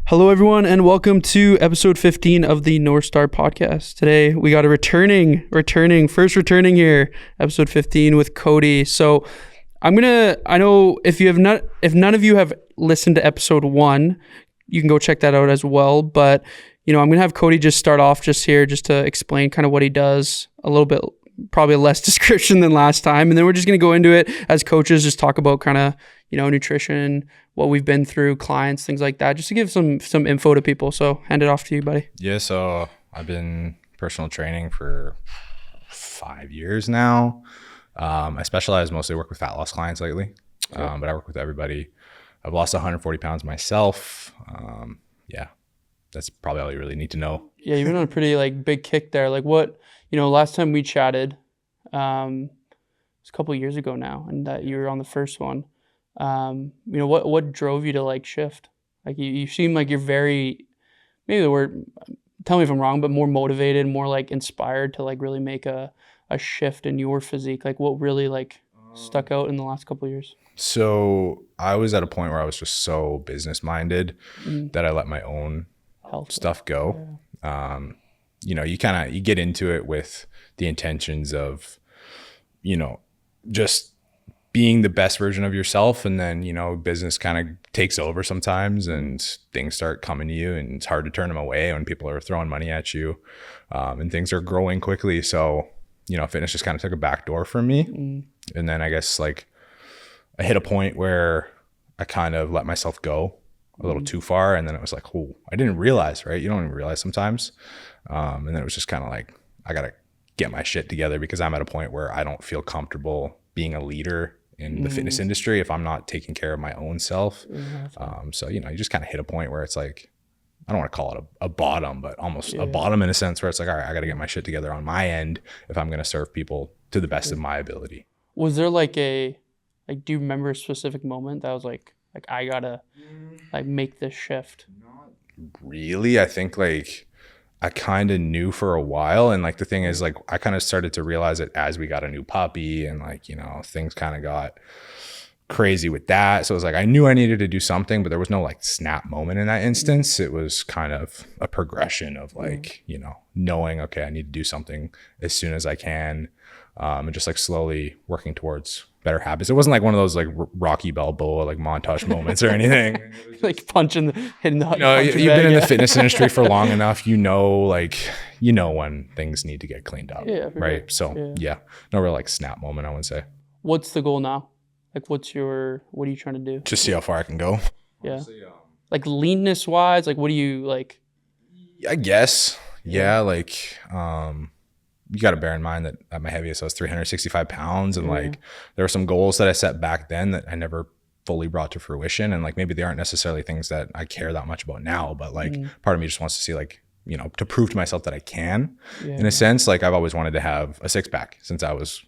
Hello, everyone, and welcome to episode 15 of the North Star podcast. Today, we got a returning here, episode 15 with Cody. So I know if none of you have listened to episode 1, you can go check that out as well. But, I'm going to have Cody just start off just to explain kind of what he does a little bit, probably less description than last time. And then we're just going to go into it as coaches, just talk about kind of, nutrition, what we've been through, clients, things like that, just to give some info to people. So hand it off to you, buddy. Yeah, so I've been personal training for 5 years now. I specialize mostly work with fat loss clients lately, but I work with everybody. I've lost 140 pounds myself. That's probably all you really need to know. Yeah, you've been on a pretty big kick there. Last time we chatted, it was a couple of years ago now, and that you were on the first one. What drove you to shift? You seem like you're very, maybe the word, tell me if I'm wrong, but more motivated, more inspired to really make a shift in your physique. What really stuck out in the last couple of years? So I was at a point where I was just so business minded that I let my own health stuff go. Yeah. You get into it with the intentions of, just being the best version of yourself, and then business kind of takes over sometimes and things start coming to you, and it's hard to turn them away when people are throwing money at you, and things are growing quickly. So fitness just kind of took a back door for me. And then I guess I hit a point where I kind of let myself go a little too far, and then it was I didn't realize, right? You don't even realize sometimes. And then it was just kind of I gotta get my shit together, because I'm at a point where I don't feel comfortable being a leader in the fitness industry if I'm not taking care of my own self. So you just kind of hit a point where it's I don't want to call it a bottom, but almost a bottom in a sense, where it's all right, I got to get my shit together on my end if I'm going to serve people to the best of my ability. Was there do you remember a specific moment that was I gotta make this shift? Not really. I think I kind of knew for a while, and the thing is I kind of started to realize it as we got a new puppy, and things kind of got crazy with that. So it was I knew I needed to do something, but there was no snap moment in that instance. It was kind of a progression of knowing, okay, I need to do something as soon as I can, and just slowly working towards better habits. It wasn't one of those Rocky Balboa montage moments or anything. Hitting the you've been in the fitness industry for long enough, when things need to get cleaned up, right? Sure. So no real snap moment, I wouldn't say. What's the goal now? What are you trying to do? Just see how far I can go. Yeah. Honestly, leanness wise, what do you I guess. Yeah. You got to bear in mind that at my heaviest, I was 365 pounds. And there were some goals that I set back then that I never fully brought to fruition. And maybe they aren't necessarily things that I care that much about now, but part of me just wants to see to prove to myself that I can, in a sense. I've always wanted to have a 6-pack since I was,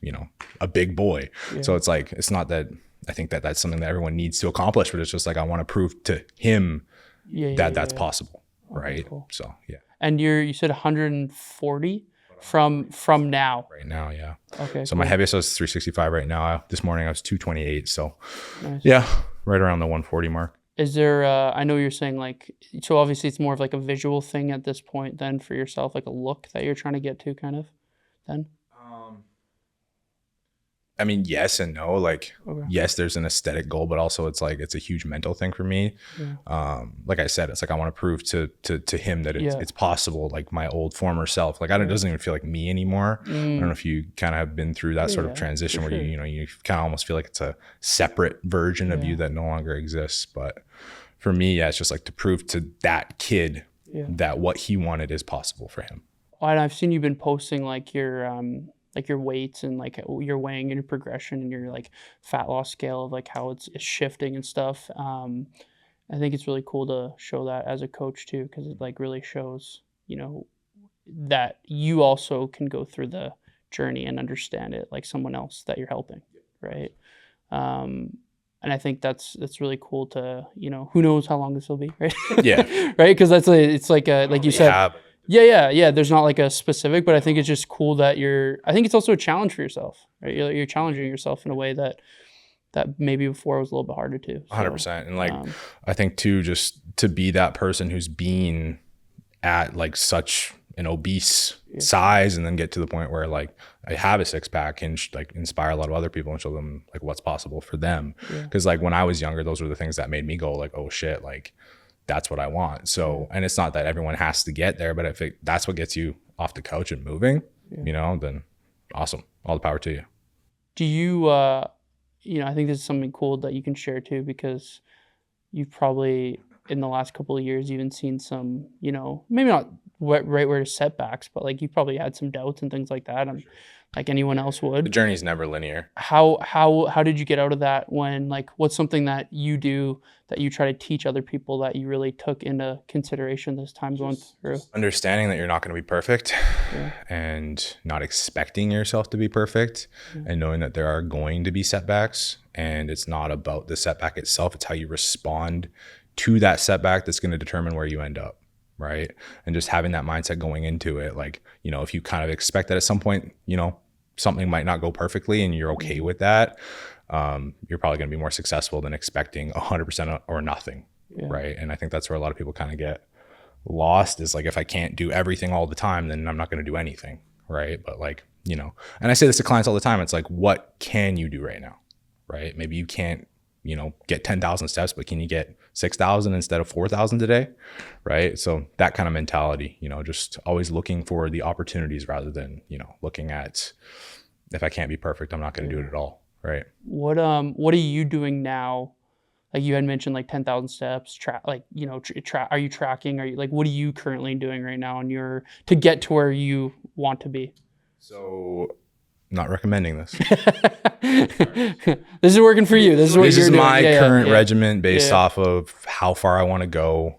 a big boy. Yeah. So it's it's not that I think that that's something that everyone needs to accomplish, but it's just I want to prove to him that that's possible. Right. Cool. So, yeah. And you said 140 from now? Right now. Yeah. Okay. So cool. My heaviest was 365 right now. This morning I was 228. So nice. Yeah, right around the 140 mark. Is there, I know you're saying so obviously it's more of a visual thing at this point then for yourself, a look that you're trying to get to kind of then? I mean, yes and no. Okay. Yes, there's an aesthetic goal, but also it's it's a huge mental thing for me. Yeah. Like I said, it's I want to prove to him that it's possible. My old former self, it doesn't even feel like me anymore. I don't know if you kind of have been through that sort of transition where you kind of almost feel like it's a separate version of you that no longer exists. But for me, it's just to prove to that kid that what he wanted is possible for him. And I've seen you've been posting your weights and your weighing and your progression and your fat loss scale of how it's shifting and stuff. I think it's really cool to show that as a coach too, because it really shows that you also can go through the journey and understand it like someone else that you're helping, right? And I think that's really cool to who knows how long this will be, right? Yeah. Right, because it's like you said. Yeah. There's not a specific, but I think it's just cool that I think it's also a challenge for yourself, right? You're challenging yourself in a way that that maybe before was a little bit harder to. 100%. And like, I think too, just to be that person who's been at like such an obese size and then get to the point where like I have a six pack and like inspire a lot of other people and show them like what's possible for them. Cause like when I was younger, those were the things that made me go like, oh shit, like that's what I want. So, and it's not that everyone has to get there, but if that's what gets you off the couch and moving, you know, then awesome. All the power to you. Do you, you know, I think this is something cool that you can share too, because you've probably in the last couple of years even seen some, you know, maybe not right where setbacks, but like you probably had some doubts and things like that, and like anyone else would. The journey's never linear. How did you get out of that? When like what's something that you do that you try to teach other people that you really took into consideration this time going through? Understanding that you're not going to be perfect and not expecting yourself to be perfect and knowing that there are going to be setbacks, and it's not about the setback itself, it's how you respond to that setback that's going to determine where you end up. Right. And just having that mindset going into it, like, you know, if you kind of expect that at some point, you know, something might not go perfectly and you're okay with that, you're probably going to be more successful than expecting 100% or nothing. Right. And I think that's where a lot of people kind of get lost, is like, if I can't do everything all the time, then I'm not going to do anything. Right. But like, you know, and I say this to clients all the time. It's like, what can you do right now? Right. Maybe you can't, you know, get 10,000 steps, but can you get 6,000 instead of 4,000 today? Right. So that kind of mentality, you know, just always looking for the opportunities rather than, you know, looking at, if I can't be perfect, I'm not going to do it at all. Right. What are you doing now? Like you had mentioned like 10,000 steps, like, you know, are you tracking? Are you like, what are you currently doing right now to get to where you want to be? So not recommending this. This is working for you. This is what this you're is doing. my current regimen based off of how far I want to go,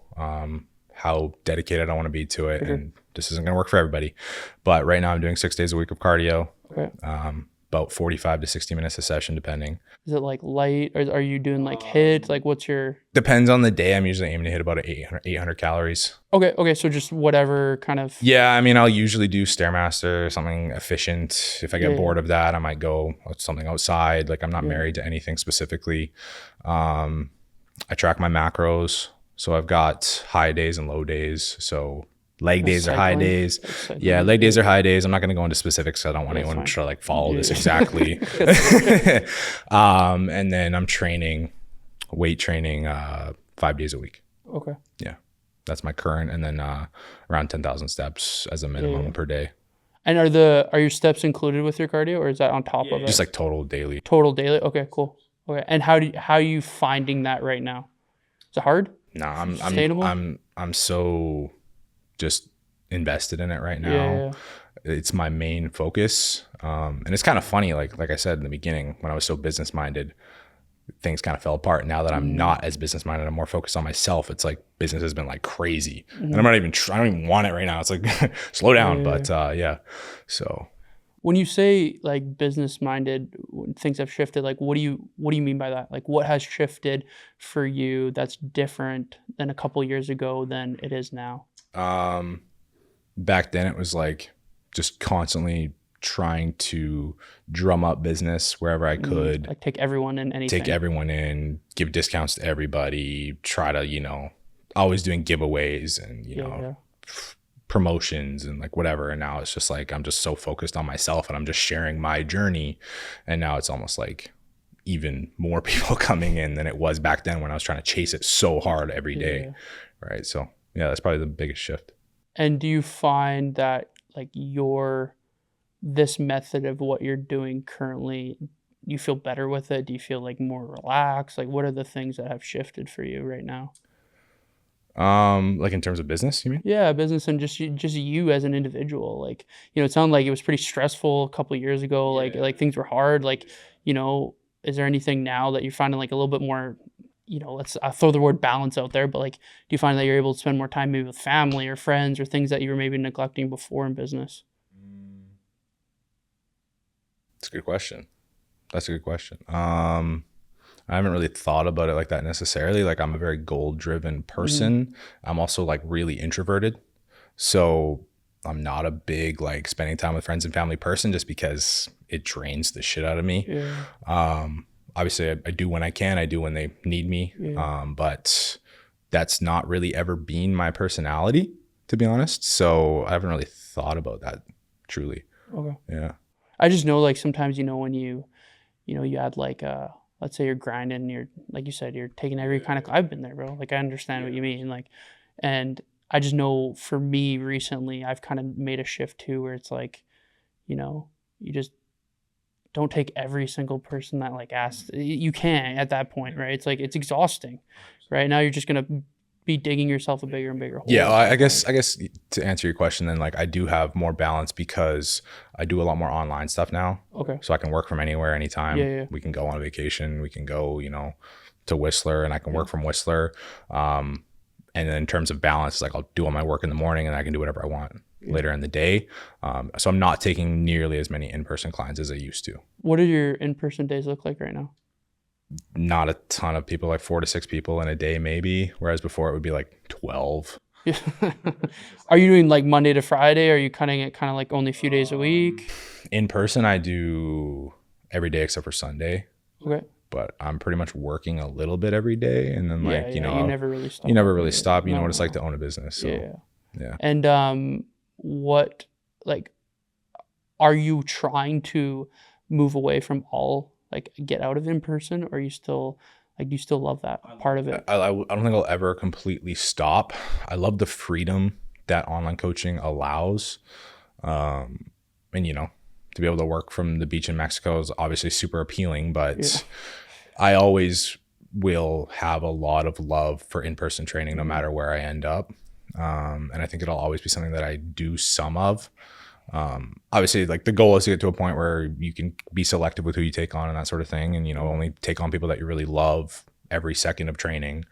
how dedicated I want to be to it. And this isn't going to work for everybody, but right now I'm doing 6 days a week of cardio, about 45 to 60 minutes a session, depending. Is it like light, or are you doing like HIIT? Like what's your... Depends on the day. I'm usually aiming to hit about 800 calories. Okay. So just whatever kind of... Yeah. I mean, I'll usually do Stairmaster, something efficient. If I get bored of that, I might go something outside. Like I'm not married to anything specifically. I track my macros. So I've got high days and low days. So leg days are high days. Yeah, leg days are high days. I'm not going to go into specifics. I don't want anyone to like follow this exactly. And then I'm weight training 5 days a week. Okay. Yeah, that's my current. And then around 10,000 steps as a minimum per day. And are your steps included with your cardio, or is that on top of it? Just like total daily. Total daily. Okay, cool. Okay. And how are you finding that right now? Is it hard? No, I'm so just invested in it right now. It's my main focus. And it's kind of funny, like I said in the beginning, when I was so business minded, things kind of fell apart. Now that I'm not as business minded, I'm more focused on myself. It's like business has been like crazy, and I don't even want it right now. It's like slow down. But so when you say like business minded, things have shifted, like what do you mean by that? Like what has shifted for you that's different than a couple years ago than it is now? Back then it was like just constantly trying to drum up business wherever I could. Like take everyone in, give discounts to everybody, try to, you know, always doing giveaways and, you know, promotions and like whatever. And now it's just like, I'm just so focused on myself and I'm just sharing my journey. And now it's almost like even more people coming in than it was back then when I was trying to chase it so hard every day. Right. So yeah, that's probably the biggest shift. And do you find that like this method of what you're doing currently, you feel better with it? Do you feel like more relaxed? Like what are the things that have shifted for you right now? Like in terms of business, you mean? Yeah, business and just you as an individual. Like, you know, it sounded like it was pretty stressful a couple of years ago. Like things were hard. Like, you know, is there anything now that you're finding like a little bit more, you know, I'll throw the word balance out there, but like, do you find that you're able to spend more time maybe with family or friends or things that you were maybe neglecting before in business? That's a good question. I haven't really thought about it like that necessarily. Like I'm a very goal-driven person. I'm also like really introverted. So I'm not a big like spending time with friends and family person just because it drains the shit out of me. obviously I do when I can, I do when they need me. But that's not really ever been my personality, to be honest. So I haven't really thought about that truly. Okay. Yeah. I just know like sometimes, when you add like, let's say you're grinding, you're, like you said, you're taking every kind of, I've been there, bro. Like I understand what you mean. Like, and I just know for me recently, I've kind of made a shift too, where it's like, you just don't take every single person that like asks. You can't at that point, right? It's like, it's exhausting, right? Now you're just going to be digging yourself a bigger and bigger hole. Yeah, I guess to answer your question, then like I do have more balance because I do a lot more online stuff now. Okay. So I can work from anywhere, anytime. Yeah. We can go on a vacation. We can go, to Whistler, and I can work from Whistler. And then in terms of balance, like I'll do all my work in the morning, and I can do whatever I want later in the day. So I'm not taking nearly as many in-person clients as I used to. What do your in-person days look like right now? Not a ton of people, like 4 to 6 people in a day, maybe. Whereas before it would be like 12. Are you doing like Monday to Friday? Or are you cutting it kind of like only a few days a week? In person, I do every day except for Sunday. Okay. But I'm pretty much working a little bit every day. And then like, you never really stop. You never really stop. You know what it's like to own a business. So, yeah. And what, like, are you trying to move away from all, like, get out of in person, or are you still, like, do you still love that part of it? I don't think I'll ever completely stop. I love the freedom that online coaching allows. And, to be able to work from the beach in Mexico is obviously super appealing, but I always will have a lot of love for in-person training no matter where I end up. And I think it'll always be something that I do some of. Obviously, like the goal is to get to a point where you can be selective with who you take on and that sort of thing, and only take on people that you really love every second of training.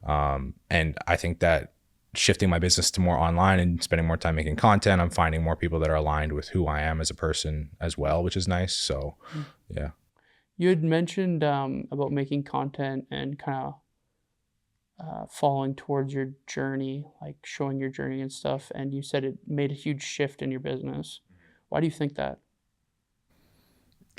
And I think that shifting my business to more online and spending more time making content, I'm finding more people that are aligned with who I am as a person as well, which is nice. So yeah. You had mentioned about making content and kind of following towards your journey, like showing your journey and stuff, and you said it made a huge shift in your business. Why do you think that?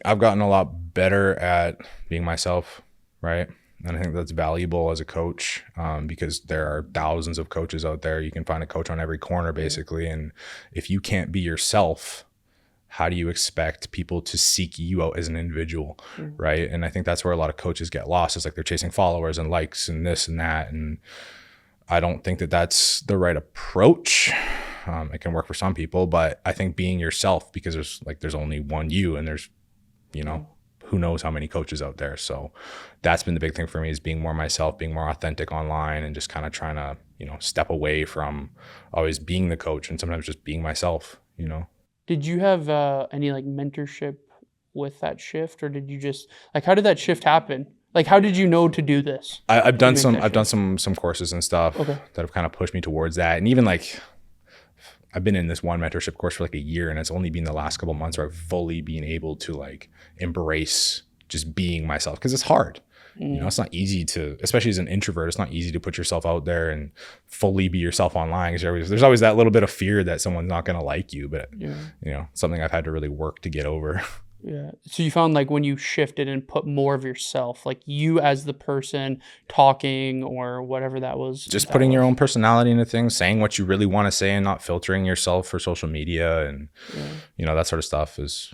I've gotten a lot better at being myself, right? And I think that's valuable as a coach, because there are thousands of coaches out there. You can find a coach on every corner, basically. And if you can't be yourself, how do you expect people to seek you out as an individual, right? And I think that's where a lot of coaches get lost. It's like they're chasing followers and likes and this and that. And I don't think that that's the right approach. It can work for some people, but I think being yourself, because there's only one you, and there's, who knows how many coaches out there. So that's been the big thing for me, is being more myself, being more authentic online, and just kind of trying to, step away from always being the coach and sometimes just being myself, Did you have any like mentorship with that shift, or did you just like, how did that shift happen? Like, how did you know to do this? I've done some courses and stuff that have kind of pushed me towards that. And even like, I've been in this one mentorship course for like a year, and it's only been the last couple of months where I've fully been able to like embrace just being myself, because it's hard. It's not easy to, especially as an introvert, it's not easy to put yourself out there and fully be yourself online, because there's always that little bit of fear that someone's not going to like you. But something I've had to really work to get over. Yeah. So you found like when you shifted and put more of yourself, like you as the person talking or whatever that was, just putting your own personality into things, saying what you really want to say, and not filtering yourself for social media, and that sort of stuff is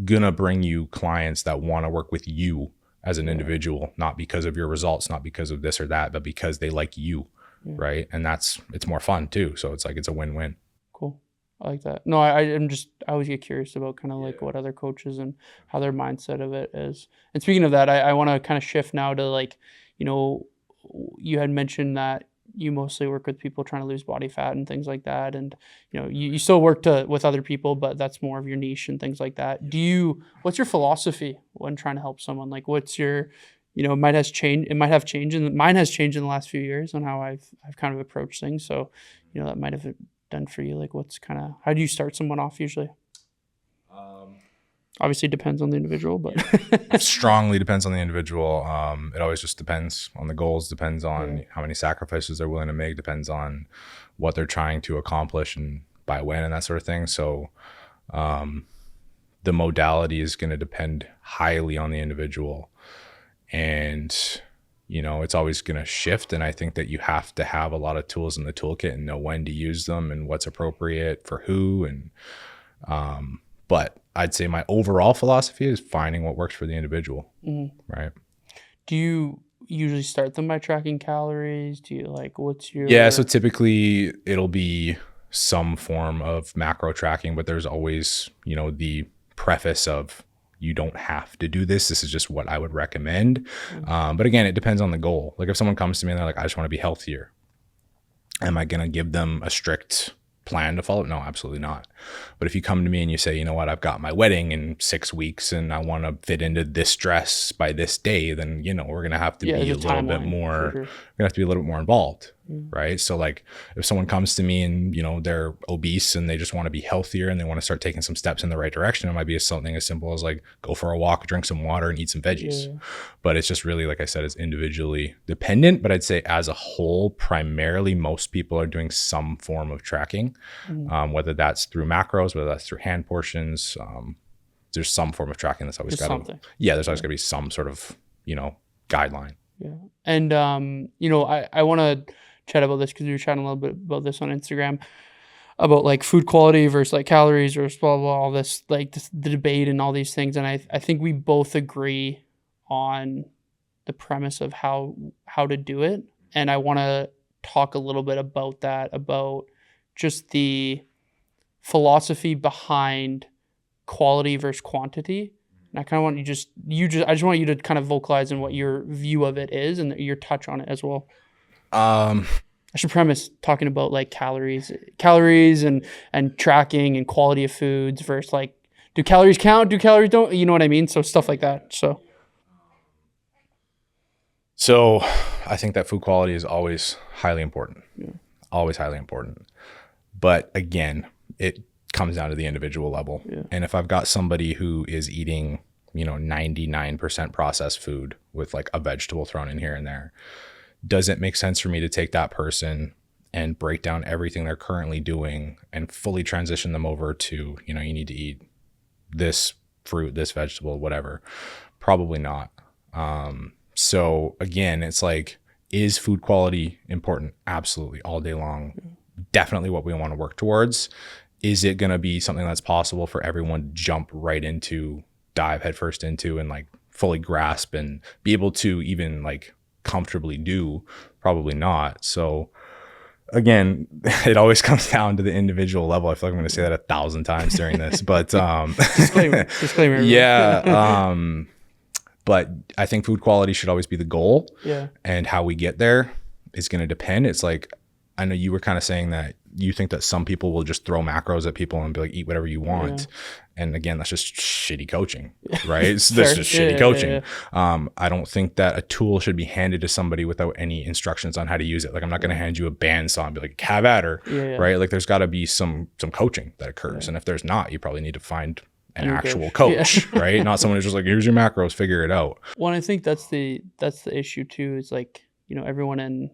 gonna bring you clients that want to work with you as an individual, not because of your results, not because of this or that, but because they like you, right? And it's more fun too. So it's like, it's a win-win. Cool. I like that. No, I always get curious about kind of like what other coaches and how their mindset of it is. And speaking of that, I want to kind of shift now to like, you had mentioned that you mostly work with people trying to lose body fat and things like that. And, you still work with other people, but that's more of your niche and things like that. What's your philosophy when trying to help someone? Like, what's your, it might have changed mine has changed in the last few years on how I've kind of approached things. So, that might have done for you. Like, how do you start someone off usually? Obviously depends on the individual, but strongly depends on the individual. It always just depends on the goals, depends on how many sacrifices they're willing to make, depends on what they're trying to accomplish and by when and that sort of thing. So the modality is going to depend highly on the individual. and it's always going to shift. And I think that you have to have a lot of tools in the toolkit and know when to use them and what's appropriate for who. And but I'd say my overall philosophy is finding what works for the individual. Right. Do you usually start them by tracking calories? Do you what's your... Yeah, so typically it'll be some form of macro tracking, but there's always the preface of, you don't have to do this. This is just what I would recommend. But again, it depends on the goal. Like if someone comes to me and they're like, I just want to be healthier, am I going to give them a strict plan to follow? No, absolutely not. But if you come to me and you say, you know what, I've got my wedding in 6 weeks and I want to fit into this dress by this day, then, we're going to have to be a little bit more, we're going to have to be a little bit more involved. Right. So like if someone comes to me and, they're obese and they just want to be healthier and they want to start taking some steps in the right direction, it might be something as simple as like, go for a walk, drink some water and eat some veggies. Yeah. But it's just really, like I said, it's individually dependent. But I'd say as a whole, primarily most people are doing some form of tracking, whether that's through macros, whether that's through hand portions. There's some form of tracking that's always got to, there's always got to be some sort of, guideline. Yeah. And, I want to chat about this because we were chatting a little bit about this on Instagram about like food quality versus like calories versus blah, blah, all this, like the debate and all these things. And I think we both agree on the premise of how to do it. And I want to talk a little bit about that, about just the philosophy behind quality versus quantity. And I kind of want I just want you to kind of vocalize in what your view of it is and your touch on it as well. I should premise talking about like calories and tracking and quality of foods versus like, do calories count? Do calories don't? You know what I mean? So stuff like that. So I think that food quality is always highly important. Yeah. Always highly important. But again, it comes down to the individual level. Yeah. And if I've got somebody who is eating, 99% processed food with like a vegetable thrown in here and there, does it make sense for me to take that person and break down everything they're currently doing and fully transition them over to, you need to eat this fruit, this vegetable, whatever? Probably not. So again, it's like, is food quality important? Absolutely, all day long. Yeah. Definitely what we want to work towards. Is it going to be something that's possible for everyone to jump right into, dive headfirst into, and like fully grasp and be able to even like comfortably do? Probably not. So again, it always comes down to the individual level. I feel like I'm going to say that 1,000 times during this, but disclaimer. Yeah. But I think food quality should always be the goal. Yeah. And how we get there is going to depend. It's like, I know you were kind of saying that you think that some people will just throw macros at people and be like, eat whatever you want. Yeah. And again, that's just shitty coaching, right? That's just shitty coaching. Yeah. I don't think that a tool should be handed to somebody without any instructions on how to use it. Like, I'm not going to hand you a bandsaw and be like, have at her, right? Like, there's got to be some coaching that occurs. Yeah. And if there's not, you probably need to find an actual coach, right? Not someone who's just like, here's your macros, figure it out. Well, I think that's the issue too. Is like, everyone and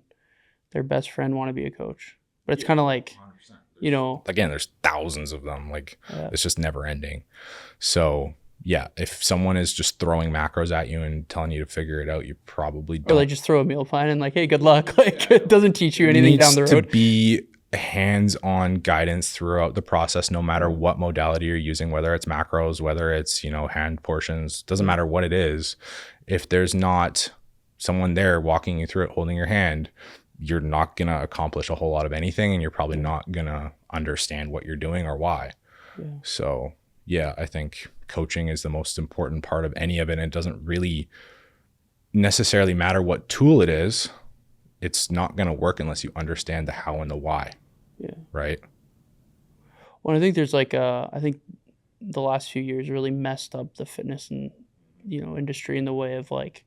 their best friend want to be a coach, but it's kind of like, 100%. Again, there's thousands of them. Like, it's just never ending. So yeah, if someone is just throwing macros at you and telling you to figure it out, you probably don't. Or they just throw a meal plan and like, hey, good luck. Like, it doesn't teach you anything down the road. It needs to be hands-on guidance throughout the process, no matter what modality you're using, whether it's macros, whether it's, hand portions, doesn't matter what it is. If there's not someone there walking you through it, holding your hand, you're not going to accomplish a whole lot of anything, and you're probably not going to understand what you're doing or why. Yeah. So yeah, I think coaching is the most important part of any of it. And it doesn't really necessarily matter what tool it is. It's not going to work unless you understand the how and the why. Yeah. Right. Well, I think there's like I think the last few years really messed up the fitness and industry in the way of like,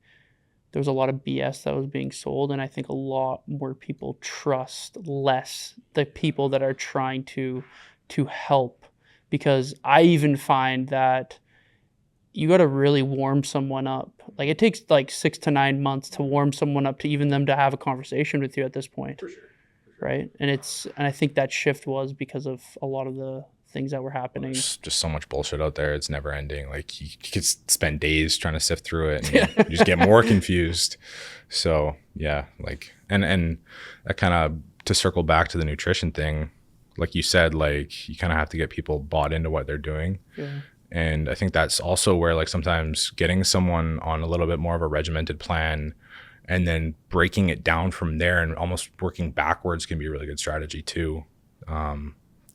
there was a lot of BS that was being sold, and I think a lot more people trust less the people that are trying to help, because I even find that you got to really warm someone up. Like, it takes like 6 to 9 months to warm someone up to even them to have a conversation with you at this point. For sure. Right? And I think that shift was because of a lot of the things that were happening. There's just so much bullshit out there. It's never ending. Like you could spend days trying to sift through it and you just get more confused. So yeah, like, and that kind of, to circle back to the nutrition thing, like you said, like you kind of have to get people bought into what they're doing. Yeah. And I think that's also where like sometimes getting someone on a little bit more of a regimented plan and then breaking it down from there and almost working backwards can be a really good strategy too.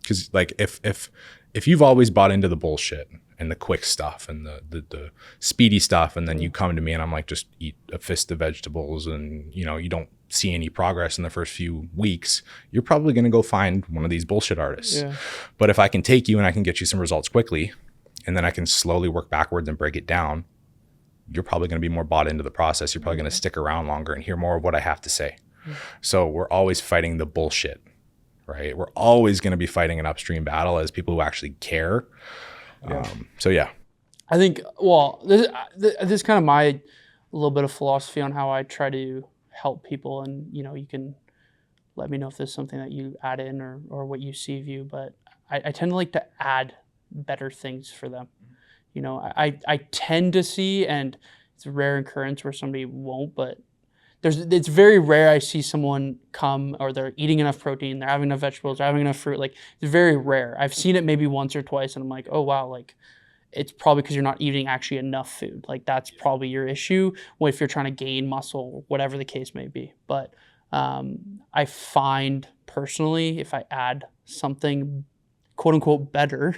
Because like if you've always bought into the bullshit and the quick stuff and the speedy stuff, and then you come to me and I'm like, just eat a fist of vegetables, and you know, you don't see any progress in the first few weeks, you're probably going to go find one of these bullshit artists. Yeah. But if I can take you and I can get you some results quickly, and then I can slowly work backwards and break it down, you're probably going to be more bought into the process. You're probably going to stick around longer and hear more of what I have to say. So we're always fighting the bullshit, right? We're always going to be fighting an upstream battle as people who actually care. So yeah. I think, well, this is kind of my little bit of philosophy on how I try to help people. And, you know, you can let me know if there's something that you add in or what you see view, but I tend to like to add better things for them. You know, I tend to see, and it's a rare occurrence where somebody won't, but it's very rare I see someone come or they're eating enough protein, they're having enough vegetables, they're having enough fruit. Like, it's very rare. I've seen it maybe once or twice and I'm like, oh wow, like it's probably because you're not eating actually enough food. Like that's probably your issue if you're trying to gain muscle, whatever the case may be. But I find personally, if I add something quote unquote better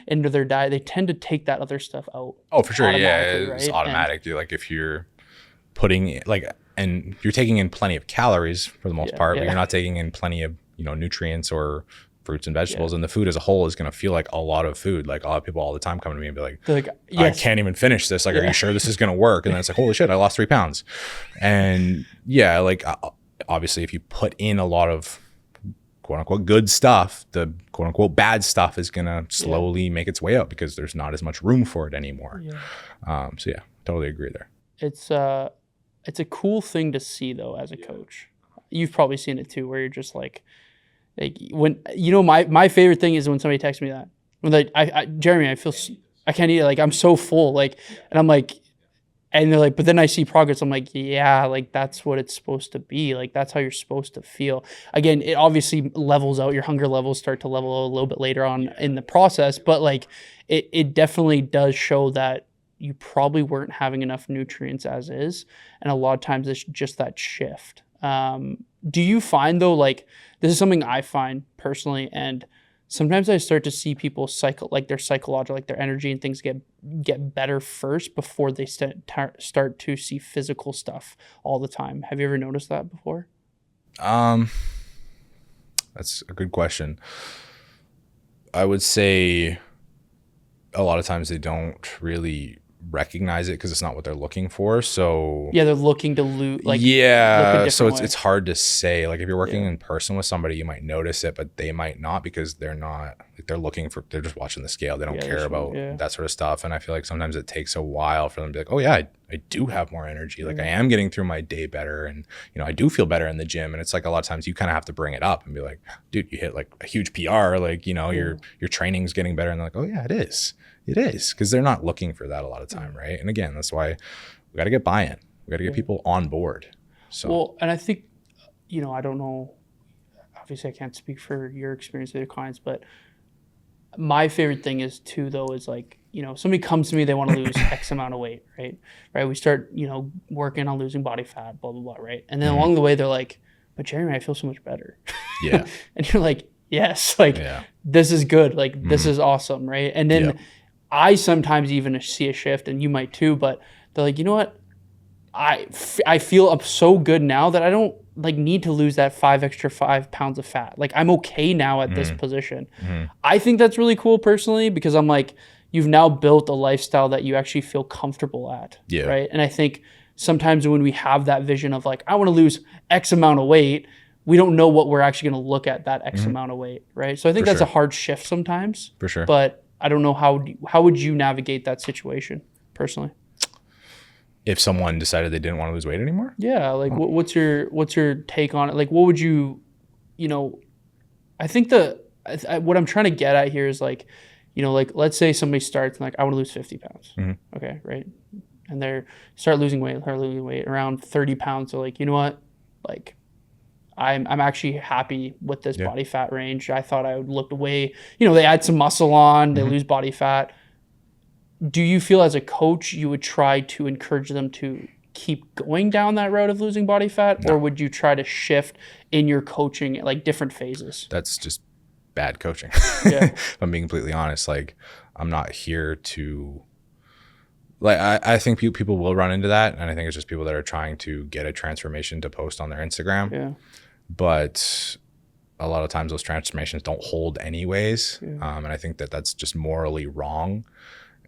into their diet, they tend to take that other stuff out. Oh, for sure. Yeah, right? it's automatic. Like if you're putting like, and you're taking in plenty of calories for the most part, but you're not taking in plenty of, you know, nutrients or fruits and vegetables, and the food as a whole is going to feel like a lot of food. Like a lot of people all the time come to me and be like, I can't even finish this. Like, are you sure this is going to work? And then it's like, holy shit, I lost 3 pounds. And yeah, like obviously if you put in a lot of quote unquote good stuff, the quote unquote bad stuff is going to slowly make its way out because there's not as much room for it anymore. So yeah, totally agree there. It's a cool thing to see though as a coach. You've probably seen it too, where you're just like when, you know, my favorite thing is when somebody texts me that, when like, Jeremy, I can't eat it. Like I'm so full. Like, and I'm like, and they're like, but then I see progress. I'm like, yeah, like that's what it's supposed to be. Like that's how you're supposed to feel. Again, it obviously levels out. Your hunger levels start to level out a little bit later on in the process, but like it definitely does show that you probably weren't having enough nutrients as is. And a lot of times it's just that shift. Do you find though, like this is something I find personally, and sometimes I start to see people like their psychological, like their energy and things get better first before they start to see physical stuff all the time. Have you ever noticed that before? That's a good question. I would say a lot of times they don't really recognize it because it's not what they're looking for. So yeah, they're looking to loot. Like so it's hard to say. Like if you're working in person with somebody, you might notice it, but they might not because they're not like they're just watching the scale. They don't care about that sort of stuff. And I feel like sometimes it takes a while for them to be like, oh yeah, I do have more energy. Like I am getting through my day better, and you know I do feel better in the gym. And it's like a lot of times you kind of have to bring it up and be like, dude, you hit like a huge PR. Like you know your training's getting better, and they're like, oh yeah, it is. It is, because they're not looking for that a lot of time, right? And again, that's why we got to get buy-in. We got to get people on board. So well, and I think, you know, I don't know. Obviously, I can't speak for your experience with your clients, but my favorite thing is too, though, is like, you know, somebody comes to me, they want to lose X amount of weight, right? We start, you know, working on losing body fat, blah, blah, blah, right? And then along the way, they're like, but Jeremy, I feel so much better. Yeah. And you're like, yes, like this is good. Like this is awesome, right? And then I sometimes even see a shift, and you might too, but they're like, you know what? I feel so good now that I don't like need to lose that 5 pounds of fat. Like I'm okay now at this position. I think that's really cool personally, because I'm like, you've now built a lifestyle that you actually feel comfortable at, right? And I think sometimes when we have that vision of like, I want to lose X amount of weight, we don't know what we're actually going to look at that X amount of weight, right? So I think that's a hard shift sometimes. For sure. But I don't know how would you navigate that situation personally? If someone decided they didn't want to lose weight anymore? Yeah, like what's your take on it? Like what would you, you know, I think what I'm trying to get at here is like, like let's say somebody starts and like, I want to lose 50 pounds. Okay. Right. And they start losing weight around 30 pounds. So like, you know what? Like I'm actually happy with this body fat range. I thought I would look way, they add some muscle on, they lose body fat. Do you feel as a coach, you would try to encourage them to keep going down that road of losing body fat? No. Or would you try to shift in your coaching at like different phases? That's just bad coaching. If I'm being completely honest, like I'm not here to, like, I think people will run into that. And I think it's just people that are trying to get a transformation to post on their Instagram. Yeah. But a lot of times those transformations don't hold anyways. And I think that's just morally wrong.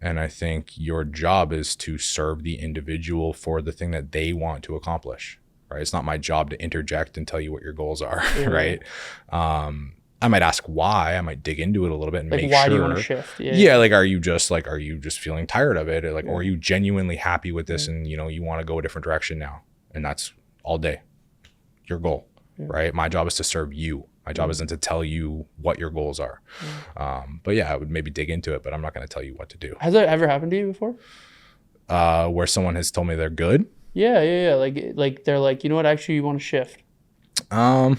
And I think your job is to serve the individual for the thing that they want to accomplish, right? It's not my job to interject and tell you what your goals are, right? I might ask why. I might dig into it a little bit and like make why sure. Do you want to shift? Like, are you just feeling tired of it? Or like, or are you genuinely happy with this and, you want to go a different direction now? And that's all day, your goal, right? My job is to serve you. My job isn't to tell you what your goals are. But I would maybe dig into it, but I'm not going to tell you what to do. Has that ever happened to you before? Where someone has told me they're good? Yeah. Like they're like, you know what? Actually, you want to shift. Does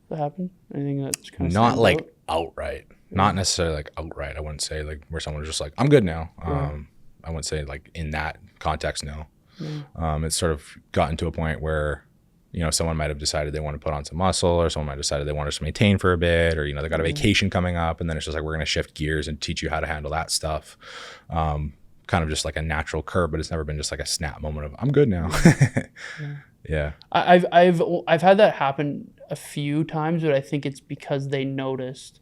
that happen? Anything that's kind of not like outright. Not necessarily like outright. I wouldn't say like where someone was just like, I'm good now. I wouldn't say like in that context, no. It's sort of gotten to a point where someone might have decided they want to put on some muscle, or someone might have decided they want to maintain for a bit, or, they got a vacation coming up, and then it's just like, we're going to shift gears and teach you how to handle that stuff. Kind of just like a natural curve, but it's never been just like a snap moment of, I'm good now. Yeah. I've had that happen a few times, but I think it's because they noticed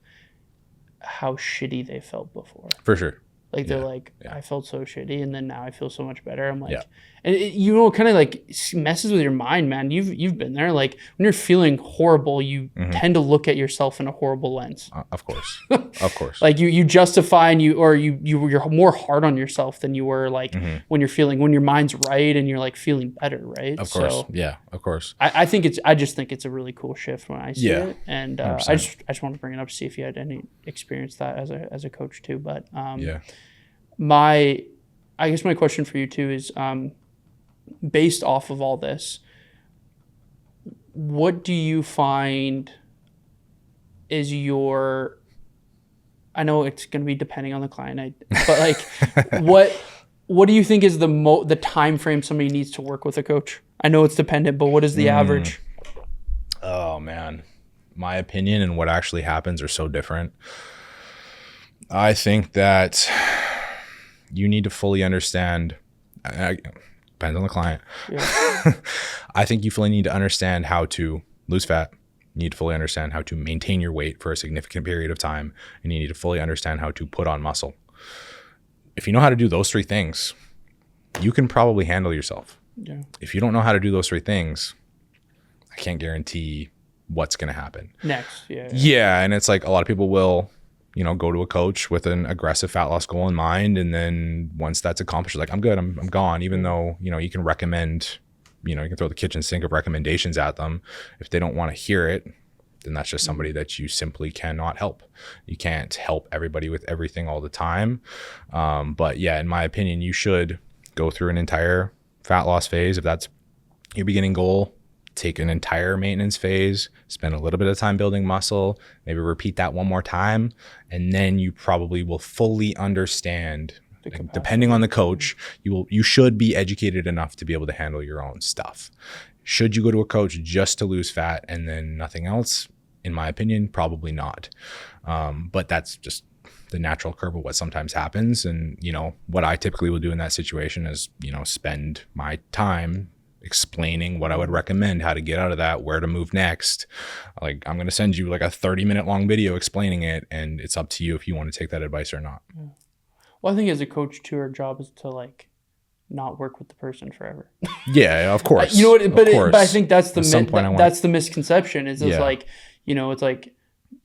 how shitty they felt before. For sure. Like they're like, I felt so shitty, and then now I feel so much better. I'm like, and it kind of like messes with your mind, man. You've been there. Like when you're feeling horrible, you tend to look at yourself in a horrible lens. Of course, of course. Like you justify and you're more hard on yourself than you were like when your mind's right and you're like feeling better, right? Of course, of course. I just think it's a really cool shift when I see it, and I just want to bring it up to see if you had any experience that as a coach too, but I guess my question for you too is, based off of all this, what do you find is I know it's going to be depending on the client, but like, what do you think is the time frame somebody needs to work with a coach? I know it's dependent, but what is the average? Oh man, my opinion and what actually happens are so different. I think that you need to fully understand, depends on the client. I think you fully need to understand how to lose fat. You need to fully understand how to maintain your weight for a significant period of time. And you need to fully understand how to put on muscle. If you know how to do those three things, you can probably handle yourself. Yeah. If you don't know how to do those three things, I can't guarantee what's going to happen next. Yeah. And it's like a lot of people will, go to a coach with an aggressive fat loss goal in mind. And then once that's accomplished, like, I'm good, I'm gone. Even though, you can recommend, you can throw the kitchen sink of recommendations at them. If they don't want to hear it, then that's just somebody that you simply cannot help. You can't help everybody with everything all the time. But in my opinion, you should go through an entire fat loss phase. If that's your beginning goal, take an entire maintenance phase, spend a little bit of time building muscle, maybe repeat that one more time, and then you probably will fully understand. Depending on the coach, you should be educated enough to be able to handle your own stuff. Should you go to a coach just to lose fat and then nothing else? In my opinion, probably not. But that's just the natural curve of what sometimes happens. And, what I typically will do in that situation is, spend my time explaining what I would recommend, how to get out of that, where to move next. Like, I'm going to send you like a 30-minute long video explaining it, and it's up to you if you want to take that advice or not. Yeah. Well, I think as a coach too, our job is to like not work with the person forever. Yeah, of course. But I think that's that's the misconception. Is like, it's like,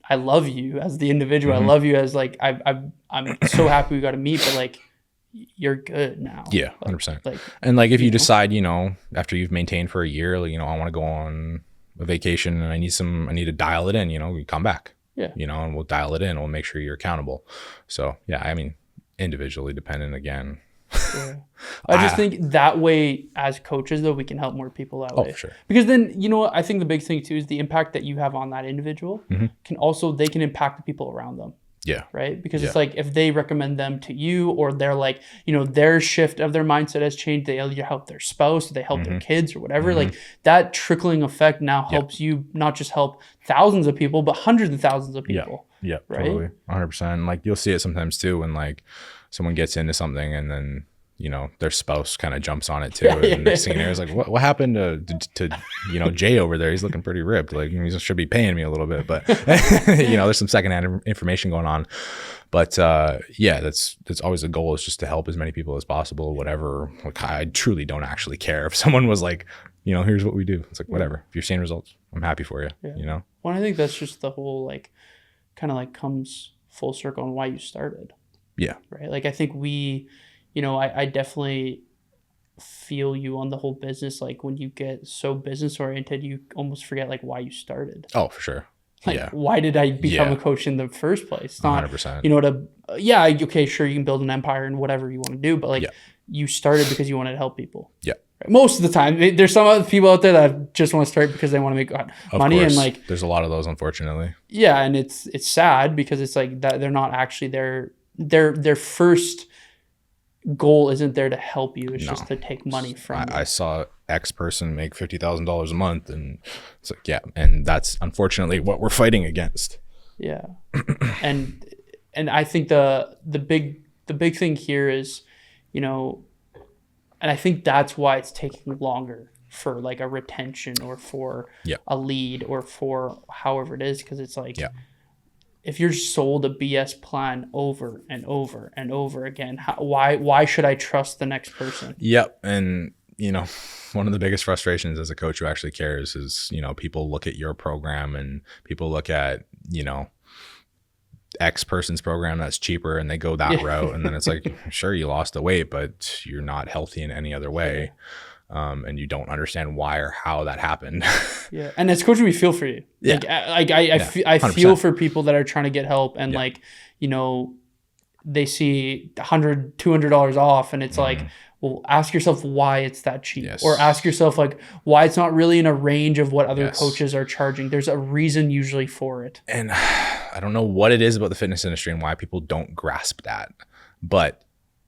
I love you as the individual. I love you as like, I'm so happy we got to meet, but like, you're good now. Yeah, 100%. And like, if you decide, after you've maintained for a year, like, I want to go on a vacation and I need to dial it in, you come back. Yeah. And we'll dial it in. We'll make sure you're accountable. So yeah, I mean, individually dependent again. Yeah. I just think that way as coaches though, we can help more people that way. For sure. Because then, what I think the big thing too is the impact that you have on that individual they can impact the people around them. Yeah. Right. Because it's like if they recommend them to you, or they're like, their shift of their mindset has changed. They either help their spouse, or they help their kids or whatever. Like that trickling effect now helps you not just help thousands of people, but hundreds of thousands of people. Yeah. Right. Totally. 100%. Like you'll see it sometimes too when like someone gets into something and then their spouse kind of jumps on it too. And next thing you know, it's like, what happened to Jay over there? He's looking pretty ripped. Like he should be paying me a little bit, but there's some secondhand information going on. But that's always the goal, is just to help as many people as possible. Whatever. Like I truly don't actually care if someone was like, here's what we do. It's like whatever. If you're seeing results, I'm happy for you. Yeah. Well, I think that's just the whole like kind of like comes full circle on why you started. Yeah. Right. Like I think I definitely feel you on the whole business. Like when you get so business oriented, you almost forget like why you started. Oh, for sure. Like, why did I become a coach in the first place? It's not, 100%. Okay, sure, you can build an empire and whatever you want to do, but like you started because you wanted to help people. Yeah. Right? Most of the time, there's some other people out there that just want to start because they want to make money. Of course. And like, there's a lot of those, unfortunately. Yeah, and it's sad because it's like that they're not actually their first goal isn't there to help you. It's just to take money from you. I saw X person make $50,000 a month, and it's like, and that's unfortunately what we're fighting against. Yeah. and I think the big thing here is, and I think that's why it's taking longer for like a retention or for a lead or for however it is, because it's like if you're sold a BS plan over and over and over again, why should I trust the next person? Yep. And, one of the biggest frustrations as a coach who actually cares is, people look at your program and people look at, X person's program that's cheaper and they go that route. And then it's like, sure, you lost the weight, but you're not healthy in any other way. And you don't understand why or how that happened. Yeah. And as coach, we feel for you. Yeah. I feel for people that are trying to get help and they see $100, $200 off and it's like, well, ask yourself why it's that cheap, or ask yourself like why it's not really in a range of what other coaches are charging. There's a reason usually for it. And I don't know what it is about the fitness industry and why people don't grasp that, but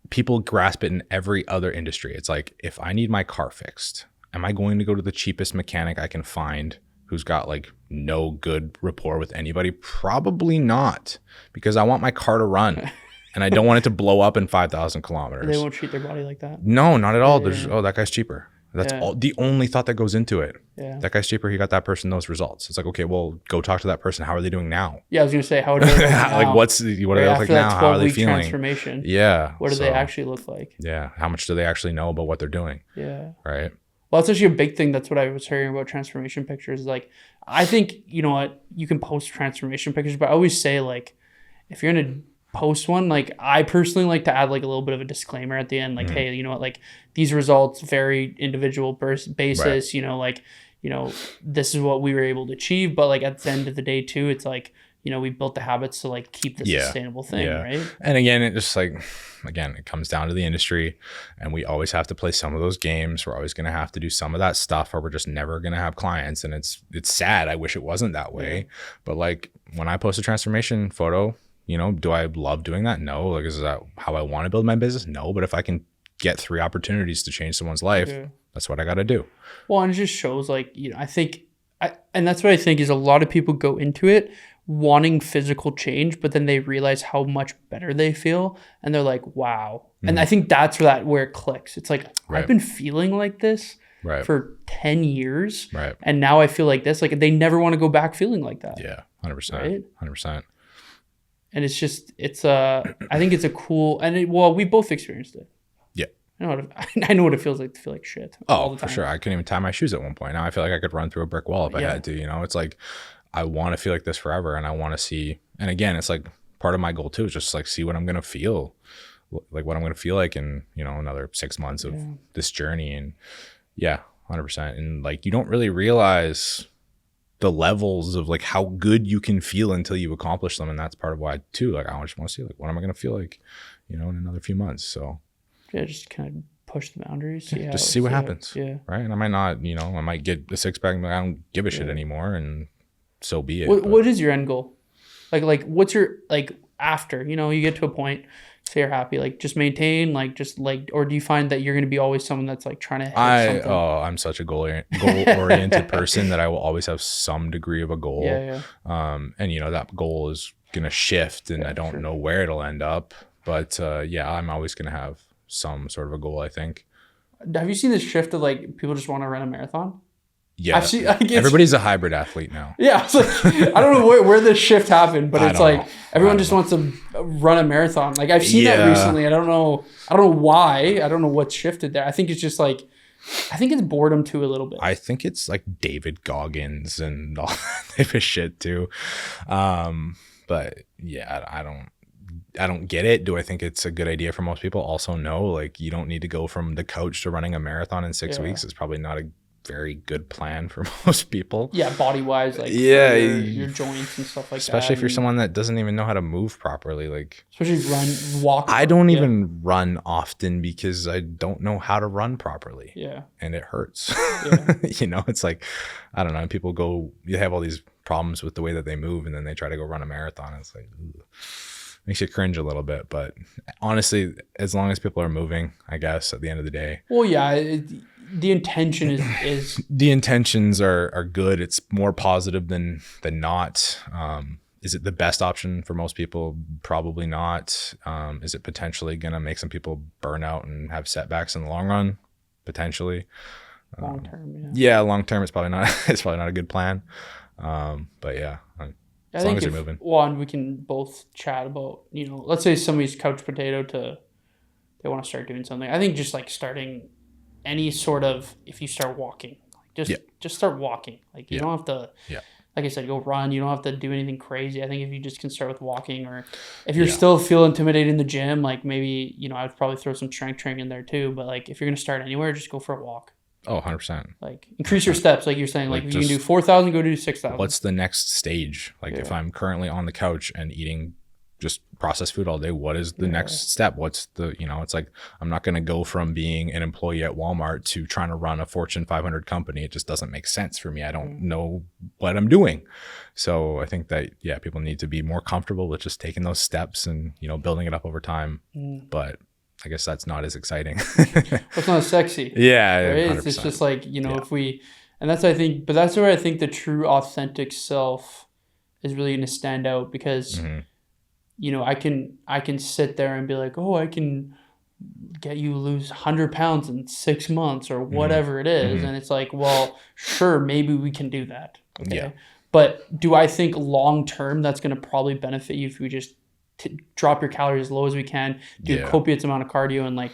people grasp it in every other industry. It's like, if I need my car fixed, am I going to go to the cheapest mechanic I can find who's got like no good rapport with anybody? Probably not, because I want my car to run. And I don't want it to blow up in 5,000 kilometers. They won't treat their body like that. No, not at all. There's, that guy's cheaper. That's all the only thought that goes into it. Yeah. That guy's cheaper. He got that person those results. It's like, okay, well, go talk to that person. How are they doing now? Yeah, I was gonna say, how are they doing now? Like, what do they look like now? How are they feeling? Transformation. Yeah. What do they actually look like? Yeah. How much do they actually know about what they're doing? Yeah. Right. Well, it's actually a big thing. That's what I was hearing about transformation pictures. Like, I think, you know what, you can post transformation pictures, but I always say, like, if you're gonna post one, like, I personally like to add like a little bit of a disclaimer at the end, like, hey, you know what, like, these results vary individual basis, right. This is what we were able to achieve, but like at the end of the day too, it's like, we built the habits to like keep the sustainable thing, right? And again, it just like, it comes down to the industry, and we always have to play some of those games. We're always going to have to do some of that stuff, or we're just never going to have clients. And it's sad. I wish it wasn't that way. But like when I post a transformation photo, do I love doing that? No. Like, is that how I want to build my business? No. But if I can get 3 opportunities to change someone's life, that's what I got to do. Well, and it just shows like, I think, and that's what I think is a lot of people go into it wanting physical change, but then they realize how much better they feel. And they're like, wow. Mm-hmm. And I think that's where it clicks. It's like, I've been feeling like this for 10 years. Right. And now I feel like this. Like, they never want to go back feeling like that. Yeah. 100%. Right? 100%. And it's just, I think it's a cool, and we both experienced it. Yeah. I know what it feels like to feel like shit all the time. For sure. I couldn't even tie my shoes at one point. Now I feel like I could run through a brick wall if I had to, It's like, I want to feel like this forever, and I want to see, and again, it's like part of my goal too, is just like see what I'm going to feel, like what I'm going to feel like in, another 6 months of this journey. And 100%. And like, you don't really realize the levels of like how good you can feel until you accomplish them. And that's part of why too, like I just want to see like what am I going to feel like, in another few months. So yeah, just kind of push the boundaries. Just see what happens. Yeah. Right. And I might not, I might get a six pack and I don't give a shit anymore, and so be it. What is your end goal? Like what's your, like, after, you get to a point, say you're happy, like just maintain, like just like, or do you find that you're going to be always someone that's like trying to hit something? I'm such a goal oriented person that I will always have some degree of a goal. Yeah. And that goal is going to shift, and I don't know where it'll end up, but I'm always going to have some sort of a goal, I think. Have you seen this shift of like people just want to run a marathon? Yeah, everybody's a hybrid athlete now. Yeah, it's like, I don't know where this shift happened, but it's like everyone just wants to run a marathon. Like I've seen that recently. I don't know why. I don't know what's shifted there. I think it's just like, I think it's boredom too a little bit. I think it's like David Goggins and all that type of shit too. But yeah, I don't get it. Do I think it's a good idea for most people? Also, no. Like you don't need to go from the couch to running a marathon in 6 weeks. It's probably not a very good plan for most people. Yeah, body wise, like your joints and stuff like especially if you're someone that doesn't even know how to move properly. Like especially walk. I don't even run often because I don't know how to run properly. Yeah. And it hurts. Yeah. It's like, I don't know, people you have all these problems with the way that they move, and then they try to go run a marathon. It's like, ugh. Makes you cringe a little bit, but honestly, as long as people are moving, I guess at the end of the day. Well, yeah, the intention is the intentions are good. It's more positive than not. Is it the best option for most people? Probably not. Is it potentially going to make some people burn out and have setbacks in the long run? Potentially. Long term, yeah. Yeah, long term, it's probably not. It's probably not a good plan. But yeah. As long as you're moving. One, we can both chat about, let's say somebody's couch potato they want to start doing something. I think just like starting any sort of, if you start walking, just start walking. Like you don't have to, like I said, go run. You don't have to do anything crazy. I think if you just can start with walking, or if you're still feel intimidated in the gym, like maybe, I'd probably throw some strength training in there too. But like if you're going to start anywhere, just go for a walk. Oh, 100%. Like increase your steps, like you're saying. Like if you can do 4,000, go do 6,000. What's the next stage? Like if I'm currently on the couch and eating just processed food all day, what is the next step? What's the, it's like, I'm not going to go from being an employee at Walmart to trying to run a Fortune 500 company. It just doesn't make sense for me. I don't know what I'm doing. So I think that, people need to be more comfortable with just taking those steps and, building it up over time. But I guess that's not as exciting. It's not sexy. Yeah. Right? It's just like, if we, and that's, I think, but that's where I think the true authentic self is really going to stand out, because, I can sit there and be like, oh, I can get you lose 100 pounds in 6 months or whatever it is. And it's like, well, sure, maybe we can do that. Okay. Yeah. But do I think long-term that's going to probably benefit you if we just drop your calories as low as we can, do a copious amount of cardio, and like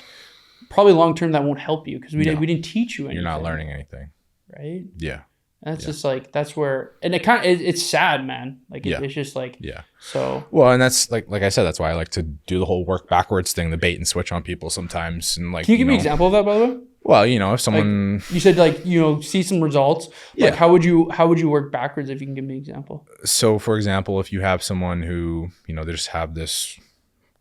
probably long term that won't help you because we didn't teach you anything. You're not learning anything, right? Yeah, and that's just like that's where, and it's sad, man. Like it's just like So well, and that's like I said, that's why I like to do the whole work backwards thing, the bait and switch on people sometimes, and like. Can you give me an example of that, by the way? Well, if someone like, you said like see some results, like how would you work backwards, if you can give me an example? So for example, if you have someone who they just have this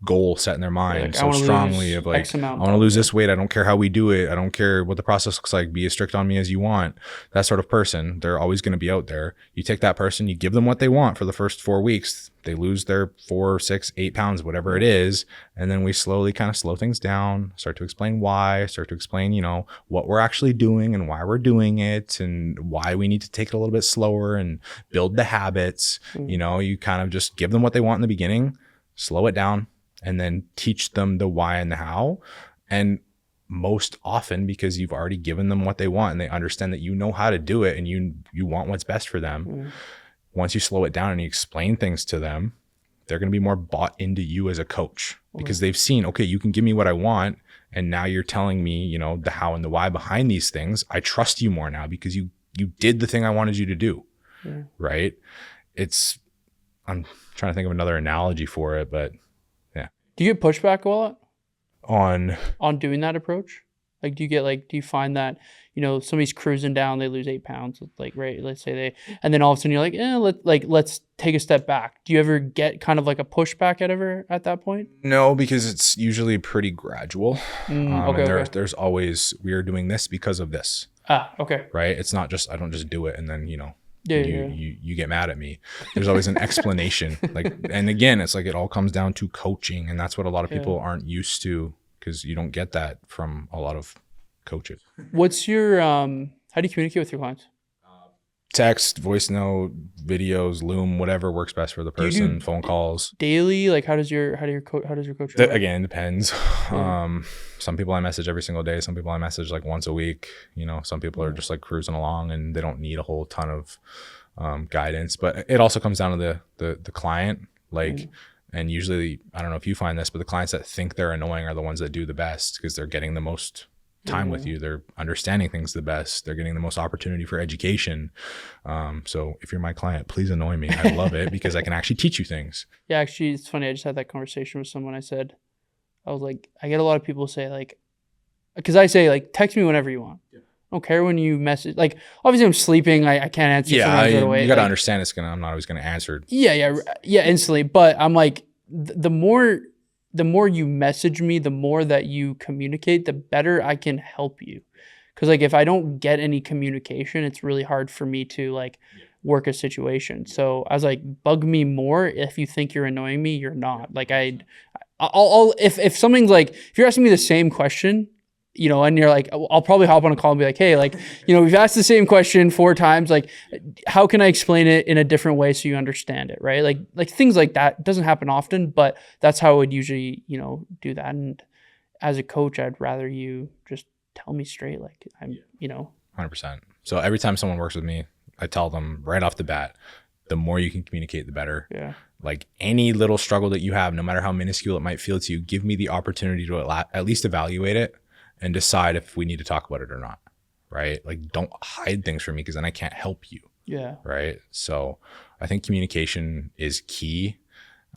goal set in their mind so strongly of like, I want to lose this weight, I don't care how we do it, I don't care what the process looks like, be as strict on me as you want, that sort of person, they're always going to be out there. You take that person, you give them what they want for the first 4 weeks, they lose their 4, 6, 8 pounds, whatever it is, and then we slowly kind of slow things down, start to explain why, start to explain what we're actually doing and why we're doing it and why we need to take it a little bit slower and build the habits. You kind of just give them what they want in the beginning, slow it down, and then teach them the why and the how. And most often, because you've already given them what they want and they understand that you know how to do it and you want what's best for them. Once you slow it down and you explain things to them, they're going to be more bought into you as a coach because they've seen, okay, you can give me what I want. And now you're telling me, the how and the why behind these things. I trust you more now because you did the thing I wanted you to do. Right. I'm trying to think of another analogy for it, but do you get pushback a lot on doing that approach? Like, do you find that, somebody's cruising down, they lose 8 pounds, like, right? Let's say and then all of a sudden you're like, let's take a step back. Do you ever get kind of like a pushback at that point? No, because it's usually pretty gradual. Okay, And there's always, we are doing this because of this. Okay. Right. It's not just, I don't just do it and then, Yeah, you get mad at me. There's always an explanation. And again, it's like, it all comes down to coaching. And that's what a lot of people aren't used to, because you don't get that from a lot of coaches. What's your, how do you communicate with your clients? Text, voice note, videos, Loom, whatever works best for the person. Phone calls. Daily? Like, how does your coach? Again, depends. Some people I message every single day. Some people I message like once a week. Some people are just like cruising along and they don't need a whole ton of guidance. But it also comes down to the client. And usually, I don't know if you find this, but the clients that think they're annoying are the ones that do the best, because they're getting the most time with you. They're understanding things the best. They're getting the most opportunity for education. So if you're my client, please annoy me. I love it because I can actually teach you things. Yeah, actually, it's funny. I just had that conversation with someone. I was like, I get a lot of people say like, because I say like, text me whenever you want. I don't care when you message. Like, obviously I'm sleeping. I can't answer. Right away. You got to understand I'm not always going to answer. Yeah, instantly. But I'm like, the more you message me, the more that you communicate, the better I can help you. Because like, if I don't get any communication, it's really hard for me to like work a situation. So I was like, bug me more. If you think you're annoying me, you're not. Like I'll if something's like, if you're asking me the same question, and you're like, I'll probably hop on a call and be like, hey, like, we've asked the same question 4 times. Like, how can I explain it in a different way so you understand it, right? Like things like that. It doesn't happen often, but that's how I would usually, do that. And as a coach, I'd rather you just tell me straight, like, 100%. So every time someone works with me, I tell them right off the bat, the more you can communicate, the better. Yeah. Like any little struggle that you have, no matter how minuscule it might feel to you, give me the opportunity to at least evaluate it and decide if we need to talk about it or not, right? Like, don't hide things from me, because then I can't help you. Yeah. Right. So I think communication is key.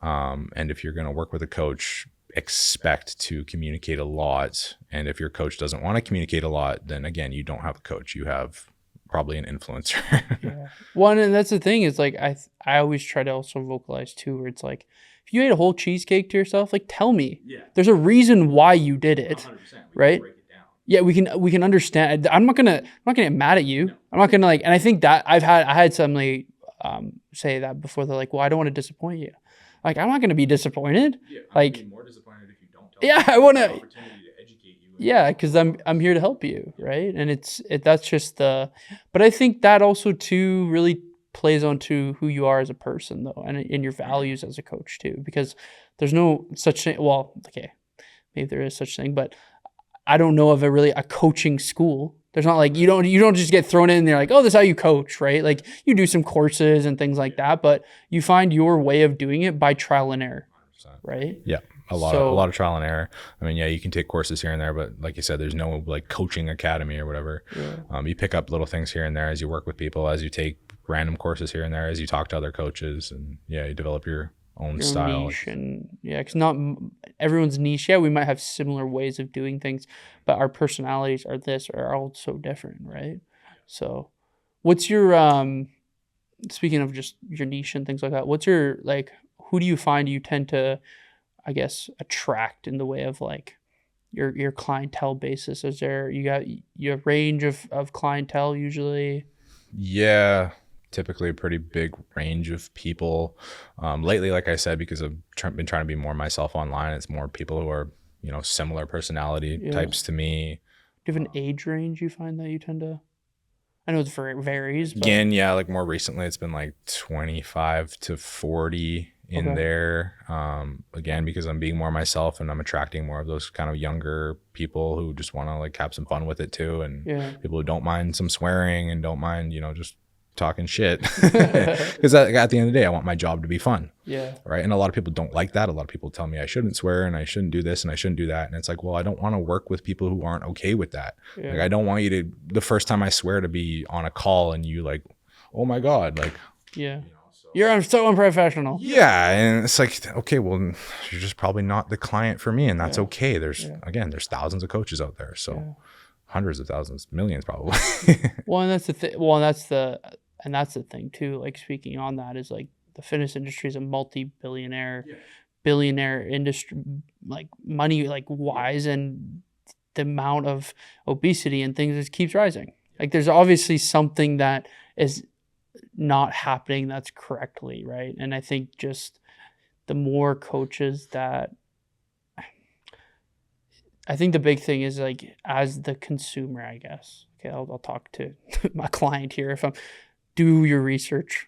And if you're going to work with a coach, expect to communicate a lot. And if your coach doesn't want to communicate a lot, then again, you don't have a coach. You have probably an influencer. Yeah. Well, and that's the thing is like, I always try to also vocalize too, where it's like, if you ate a whole cheesecake to yourself, like, tell me. Yeah. There's a reason why you did it. 100%. Right? Break it down. Yeah, we can understand. I'm not gonna get mad at you. No. I'm not gonna and I think that I had somebody say that before. They're like, well, I don't want to disappoint you. Like, I'm not gonna be disappointed. Yeah, I'm gonna be more disappointed if you don't tell me. I want to opportunity to educate you. Yeah, because I'm here to help you, right? And that's just but I think that also too really plays onto who you are as a person, though, and in your values as a coach too, because there's no such thing. Well, okay, maybe there is such thing, but I don't know of a coaching school. There's not like, you don't just get thrown in and they're like, oh, this is how you coach, right? Like, you do some courses and things like that, but you find your way of doing it by trial and error, right? Yeah. A lot of trial and error. I mean, yeah, you can take courses here and there, but like you said, there's no like coaching academy or whatever. Yeah. You pick up little things here and there as you work with people, as you take random courses here and there, as you talk to other coaches, and you develop your own style. Niche. And because not everyone's niche. Yeah, we might have similar ways of doing things, but our personalities are all so different, right? So what's your speaking of just your niche and things like that, what's your who do you find you tend to, I guess, attract in the way of like your clientele basis? Is there you have range of clientele usually? Yeah, typically a pretty big range of people. Lately, like I said, because I've been trying to be more myself online, it's more people who are similar personality types to me. Do you have an age range you find that you tend to? I know it varies. But... Again, yeah, like more recently, it's been like 25 to 40 in there. Again, because I'm being more myself and I'm attracting more of those kind of younger people who just want to like have some fun with it too. And people who don't mind some swearing and don't mind, just talking shit. Because at the end of the day, I want my job to be fun. Yeah. Right. And a lot of people don't like that. A lot of people tell me I shouldn't swear and I shouldn't do this and I shouldn't do that. And it's like, well, I don't want to work with people who aren't okay with that. Yeah. Like, I don't want you to, the first time I swear, to be on a call and you like, oh my God, like, yeah. So You're so unprofessional. Yeah, and it's like, okay, well, you're just probably not the client for me, and that's okay. There's thousands of coaches out there, so hundreds of thousands, millions probably. Well, and that's the thing. Well, and that's the thing too. Like, speaking on that, is like the fitness industry is a multi-billionaire, billionaire industry, like money, like wise, and the amount of obesity and things just keeps rising. Like, there's obviously something that is not happening that's correctly, right? And I think just the more coaches that, I think the big thing is, like, as the consumer, I guess. Okay, I'll talk to my client here. If I'm, do your research.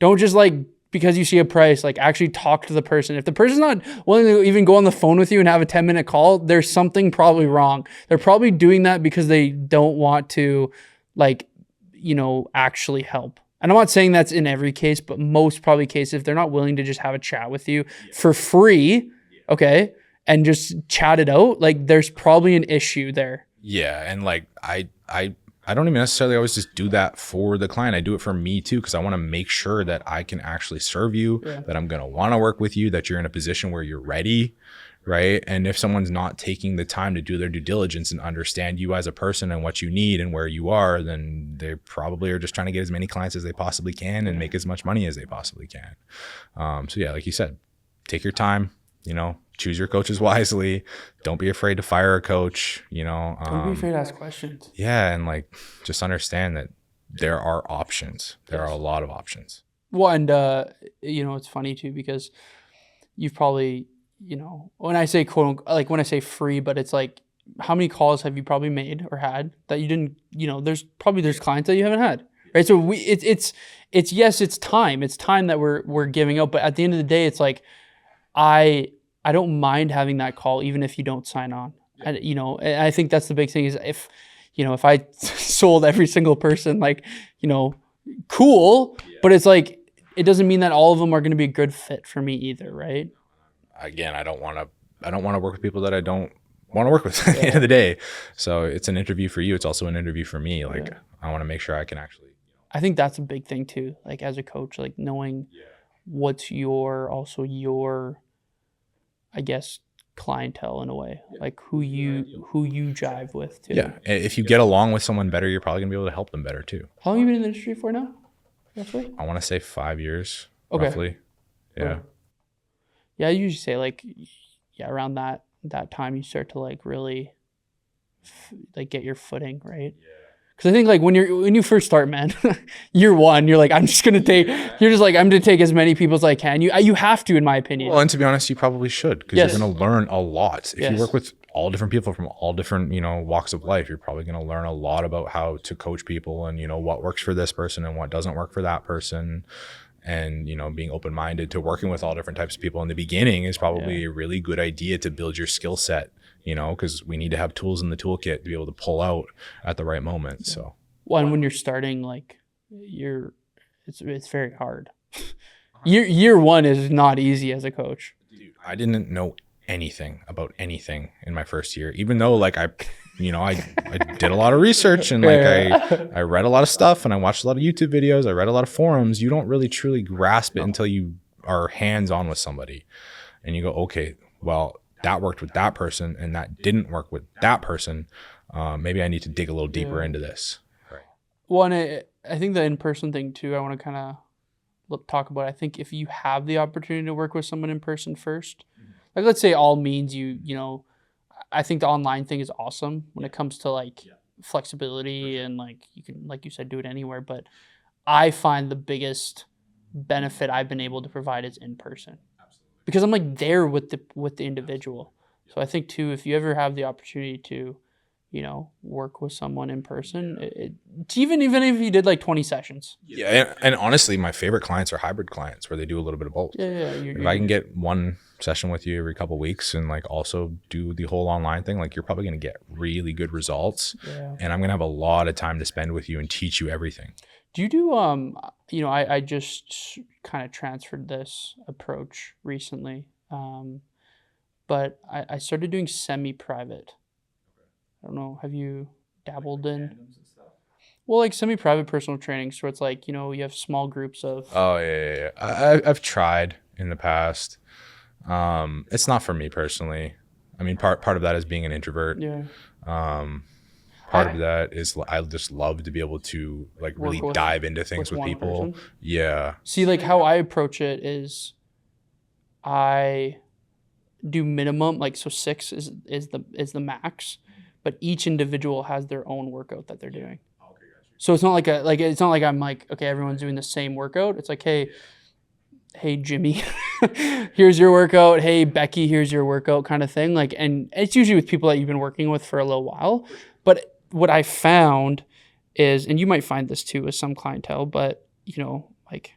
Don't just, like, because you see a price, like, actually talk to the person. If the person's not willing to even go on the phone with you and have a 10-minute call, there's something probably wrong. They're probably doing that because they don't want to, like, actually help. And I'm not saying that's in every case, but most probably cases, if they're not willing to just have a chat with you for free, okay, and just chat it out, like, there's probably an issue there. Yeah, and like I don't even necessarily always just do that for the client. I do it for me too, because I want to make sure that I can actually serve you, that I'm going to want to work with you, that you're in a position where you're ready, right? And if someone's not taking the time to do their due diligence and understand you as a person and what you need and where you are, then they probably are just trying to get as many clients as they possibly can and make as much money as they possibly can. So yeah, like you said, take your time, choose your coaches wisely. Don't be afraid to fire a coach, Don't be afraid to ask questions. Yeah, and like, just understand that there are options. There are a lot of options. Well, and it's funny too, because you've probably, when I say quote, like, when I say free, but it's like, how many calls have you probably made or had that you didn't, there's clients that you haven't had, right? So it's yes, it's time that we're giving out, but at the end of the day, it's like, I don't mind having that call, even if you don't sign on. And, I think that's the big thing is, if I sold every single person, like, cool, but it's like, it doesn't mean that all of them are going to be a good fit for me either, right? Again, I don't want to work with people that I don't want to work with at the end of the day. So it's an interview for you. It's also an interview for me. Like, I want to make sure I can actually. I think that's a big thing too. Like, as a coach, like, knowing what's your, I guess, clientele in a way, like who you jive with too. Yeah, if you get along with someone better, you're probably gonna be able to help them better too. How long have you been in the industry for now, roughly? I want to say 5 years, roughly. Yeah. Yeah, I usually say, like, around that time you start to, like, really like get your footing, right? Yeah. Because I think, like, when you first start, man, year one, you're like, I'm gonna take as many people as I can. You have to, in my opinion. Well, and to be honest, you probably should, because you're gonna learn a lot. If you work with all different people from all different, walks of life, you're probably gonna learn a lot about how to coach people and, what works for this person and what doesn't work for that person. And, being open-minded to working with all different types of people in the beginning is probably a really good idea to build your skill set, because we need to have tools in the toolkit to be able to pull out at the right moment. Yeah. So, well, and when you're starting, like, it's very hard. Year one is not easy as a coach. Dude, I didn't know anything about anything in my first year, even though, like, I did a lot of research and, like, I read a lot of stuff and I watched a lot of YouTube videos. I read a lot of forums. You don't really truly grasp it until you are hands-on with somebody and you go, okay, well, that worked with that person and that didn't work with that person. Maybe I need to dig a little deeper into this. Right. Well, and I think the in-person thing too, I want to kind of talk about. I think if you have the opportunity to work with someone in person first, like, let's say all means I think the online thing is awesome when it comes to, like, flexibility and, like, you can, like you said, do it anywhere. But I find the biggest benefit I've been able to provide is in person. Because I'm, like, there with the individual. So I think too, if you ever have the opportunity to, work with someone in person, even if you did, like, 20 sessions. Yeah, and honestly, my favorite clients are hybrid clients where they do a little bit of both. Yeah. If I can get one session with you every couple of weeks and, like, also do the whole online thing, like, you're probably going to get really good results. Yeah. And I'm going to have a lot of time to spend with you and teach you everything. Do you do, I just kind of transferred this approach recently, but I started doing semi-private. I don't know, have you dabbled in? Well, like semi-private personal training, so it's like, you have small groups of. Oh yeah. I've tried in the past. It's not for me personally. I mean, part of that is being an introvert. Yeah. Part of that is I just love to be able to like really dive into things with people. Person. Yeah. See, like how I approach it is, I do minimum, like, so 6 is the max, but each individual has their own workout that they're doing. So it's not like it's not like I'm like, okay, everyone's doing the same workout. It's like, hey Jimmy, here's your workout. Hey Becky, here's your workout, kind of thing. Like, and it's usually with people that you've been working with for a little while. But what I found is, and you might find this too with some clientele, but like,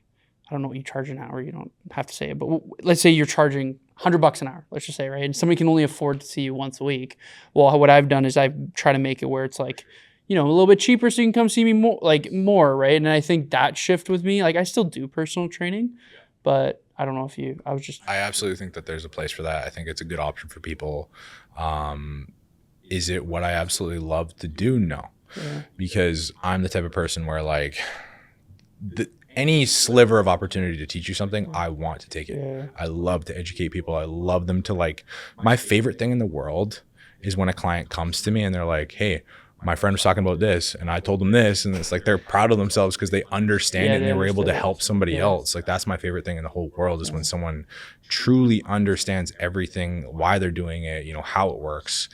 I don't know what you charge an hour. You don't have to say it, but let's say you're charging $100 an hour, let's just say, right? And somebody can only afford to see you once a week. Well, what I've done is I try to make it where it's like, a little bit cheaper so you can come see me more, right? And I think that shift with me, like I still do personal training, but I don't know if I absolutely think that there's a place for that. I think it's a good option for people. Is it what I absolutely love to do? No. Yeah. Because I'm the type of person where like any sliver of opportunity to teach you something, I want to take it. Yeah. I love to educate people. I love them to like, my favorite thing in the world is when a client comes to me and they're like, hey, my friend was talking about this and I told them this, and it's like they're proud of themselves because they understand it and they were able to help somebody else. Like that's my favorite thing in the whole world is when someone truly understands everything, why they're doing it, how it works.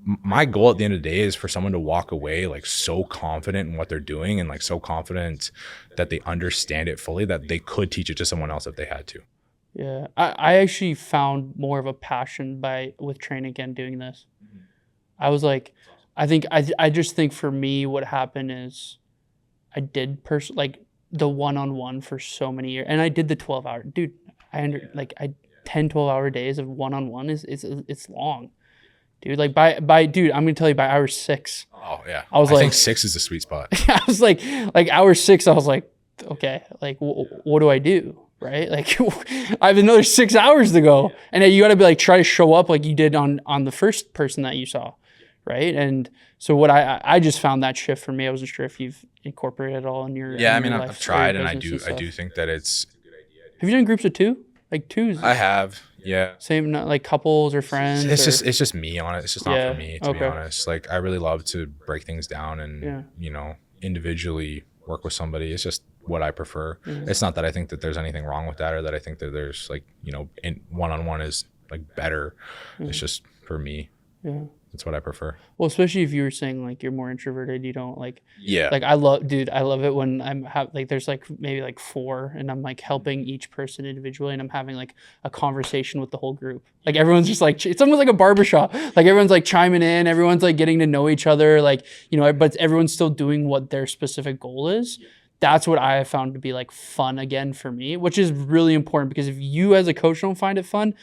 My goal at the end of the day is for someone to walk away like so confident in what they're doing and like so confident that they understand it fully that they could teach it to someone else if they had to. Yeah. I actually found more of a passion with training again doing this. I was like, I just think for me what happened is I did like the one-on-one for so many years, and I did the 12-hour. Dude, 10-12 hour days of one-on-one it's long. Dude, like dude, I'm gonna tell you by hour 6. Oh yeah. I think 6 is the sweet spot. I was like hour 6, I was like, okay, like what do I do? Right? Like I have another 6 hours to go. And then you gotta be like, try to show up like you did on the first person that you saw. Right. And so what I just found that shift for me. I wasn't sure if you've incorporated it all in your I've tried, and I do think that it's. Have you done groups of 2? Like 2s? I have, yeah. Same, not like couples or friends. It's just me on it. It's just not for me, to be honest. Like I really love to break things down and individually work with somebody. It's just what I prefer. It's not that I think that there's anything wrong with that or that I think that there's like in one-on-one is like better. It's just for me. Yeah. That's what I prefer. Well, especially if you were saying like you're more introverted, you don't like. Yeah. Like I love it when there's like maybe like 4 and I'm like helping each person individually and I'm having like a conversation with the whole group. Like everyone's just like, it's almost like a barbershop. Like everyone's like chiming in, everyone's like getting to know each other, like, but everyone's still doing what their specific goal is. That's what I have found to be like fun again for me, which is really important because if you as a coach don't find it fun,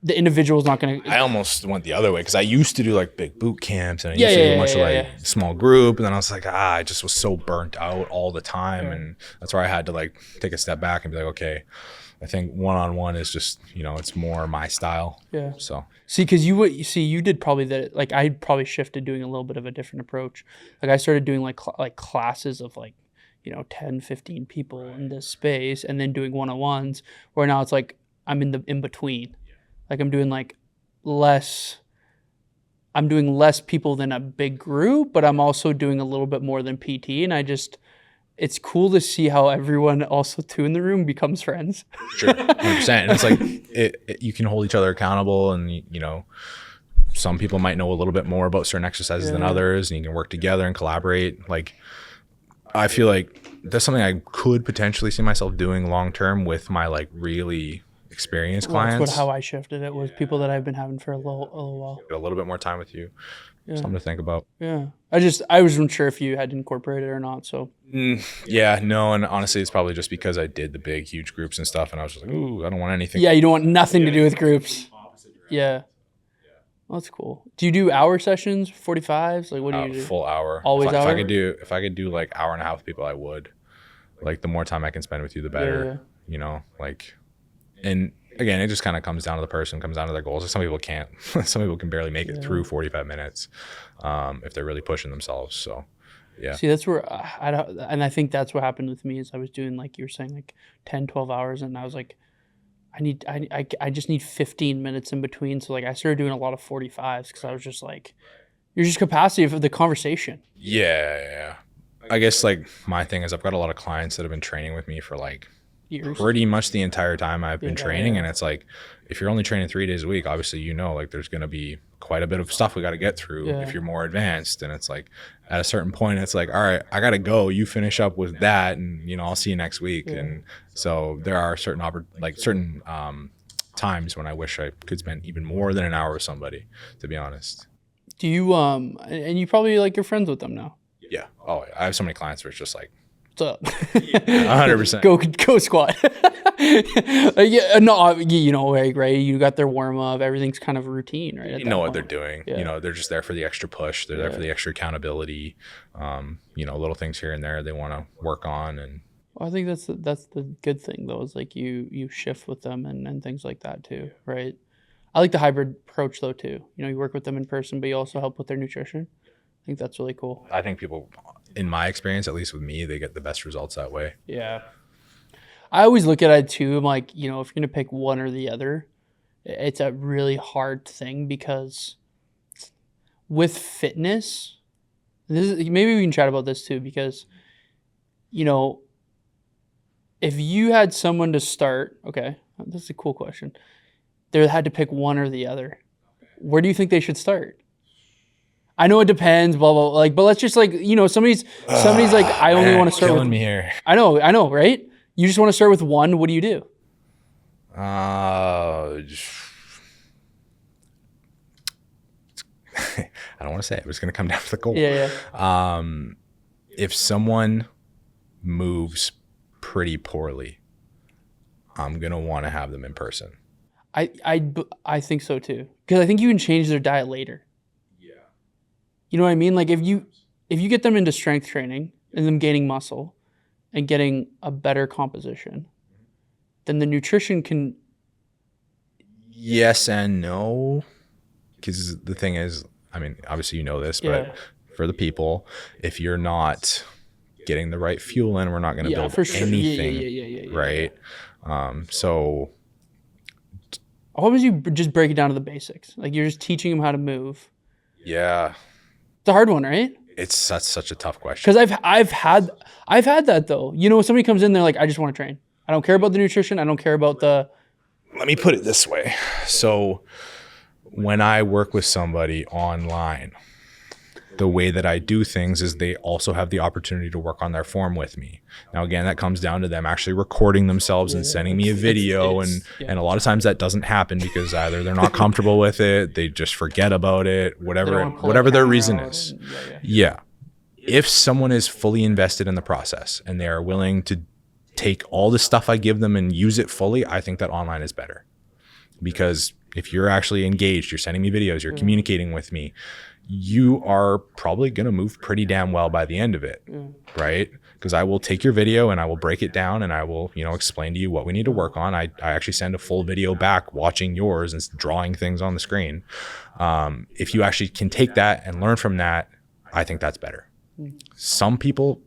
the individual is not going to. I almost went the other way because I used to do like big boot camps and I used to do much like small group, and then I was like, I just was so burnt out all the time, and that's where I had to like take a step back and be like, okay, I think one-on-one is just it's more my style. Yeah. So because you did probably that. Like I probably shifted doing a little bit of a different approach. Like I started doing like classes of like 10, 15 people in this space, and then doing one-on-ones where now it's like I'm in between. Like I'm doing less people than a big group, but I'm also doing a little bit more than PT. And it's cool to see how everyone also too in the room becomes friends. Sure, 100%. And it's like you can hold each other accountable, and some people might know a little bit more about certain exercises than others, and you can work together and collaborate. Like I feel like that's something I could potentially see myself doing long term with my like really experienced clients. That's how I shifted it was people that I've been having for a little while. A little bit more time with you. Something to think about. Yeah. I wasn't sure if you had incorporated it or not. So yeah, no, and honestly it's probably just because I did the big huge groups and stuff and I was just like, ooh, I don't want anything. Yeah, you don't want nothing to do with groups. Yeah. Well, that's cool. Do you do hour sessions, 45s? Like what do you do? Full hour. Always hour? If I could do like hour and a half with people, I would. Like the more time I can spend with you, the better. Like. And again, it just kind of comes down to the person, comes down to their goals. Like some people can't. Some people can barely make it through 45 minutes if they're really pushing themselves. So Yeah. See, that's where I don't, and I think that's what happened with me is I was doing, like you were saying, like 10, 12 hours. And I was like, I just need 15 minutes in between. So like I started doing a lot of 45s because I was just like, you're just capacity for the conversation. Yeah. I guess like my thing is I've got a lot of clients that have been training with me for like Years. pretty much the entire time I've been training. Yeah. And it's like, if you're only training 3 days a week, obviously, like there's going to be quite a bit of stuff we got to get through if you're more advanced. And it's like at a certain point, it's like, all right, I got to go. You finish up with that and, I'll see you next week. Yeah. And so there are certain times when I wish I could spend even more than an hour with somebody, to be honest. Do you, and you probably like you're friends with them now? Yeah. Oh, I have so many clients where it's just like, what's up? 100%. Go squat. Right? You got their warm up. Everything's kind of routine, right? You know what they're doing. Yeah. They're just there for the extra push. They're there for the extra accountability. Little things here and there they want to work on. And well, I think that's the good thing though, is like you shift with them and things like that too, right? I like the hybrid approach though too. You work with them in person, but you also help with their nutrition. I think that's really cool. I think people, in my experience, at least with me, they get the best results that way. Yeah. I always look at it too. I'm like, if you're going to pick one or the other, it's a really hard thing because with fitness, maybe we can chat about this too, because, if you had someone to start, okay, this is a cool question. They had to pick one or the other. Where do you think they should start? I know it depends, blah, blah, blah. But let's just somebody's like, I only want to start with me here. I know, right? You just want to start with one. What do you do? I don't want to say it. It's going to come down to the goal. Yeah. If someone moves pretty poorly, I'm going to want to have them in person. I think so too. Because I think you can change their diet later. Yeah. You know what I mean? Like if you get them into strength training and them gaining muscle and getting a better composition, then the nutrition can... Yes and no. Because the thing is, obviously this, but for the people, if you're not getting the right fuel in, we're not going to build anything, right? So... How would you just break it down to the basics? Like you're just teaching them how to move. Yeah. It's a hard one, right? That's such a tough question. Because I've had that though. Somebody comes in, they're like, I just want to train. I don't care about the nutrition. I don't care about the... Let me put it this way. So when I work with somebody online, the way that I do things is they also have the opportunity to work on their form with me. Now, again, that comes down to them actually recording themselves and sending me a video. And a lot of times that doesn't happen because either they're not comfortable with it, they just forget about it, whatever their reason is. Yeah. If someone is fully invested in the process and they are willing to take all the stuff I give them and use it fully, I think that online is better. Because if you're actually engaged, you're sending me videos, you're communicating with me, you are probably going to move pretty damn well by the end of it, right? Because I will take your video and I will break it down and I will, explain to you what we need to work on. I actually send a full video back watching yours and drawing things on the screen. If you actually can take that and learn from that, I think that's better. Some people,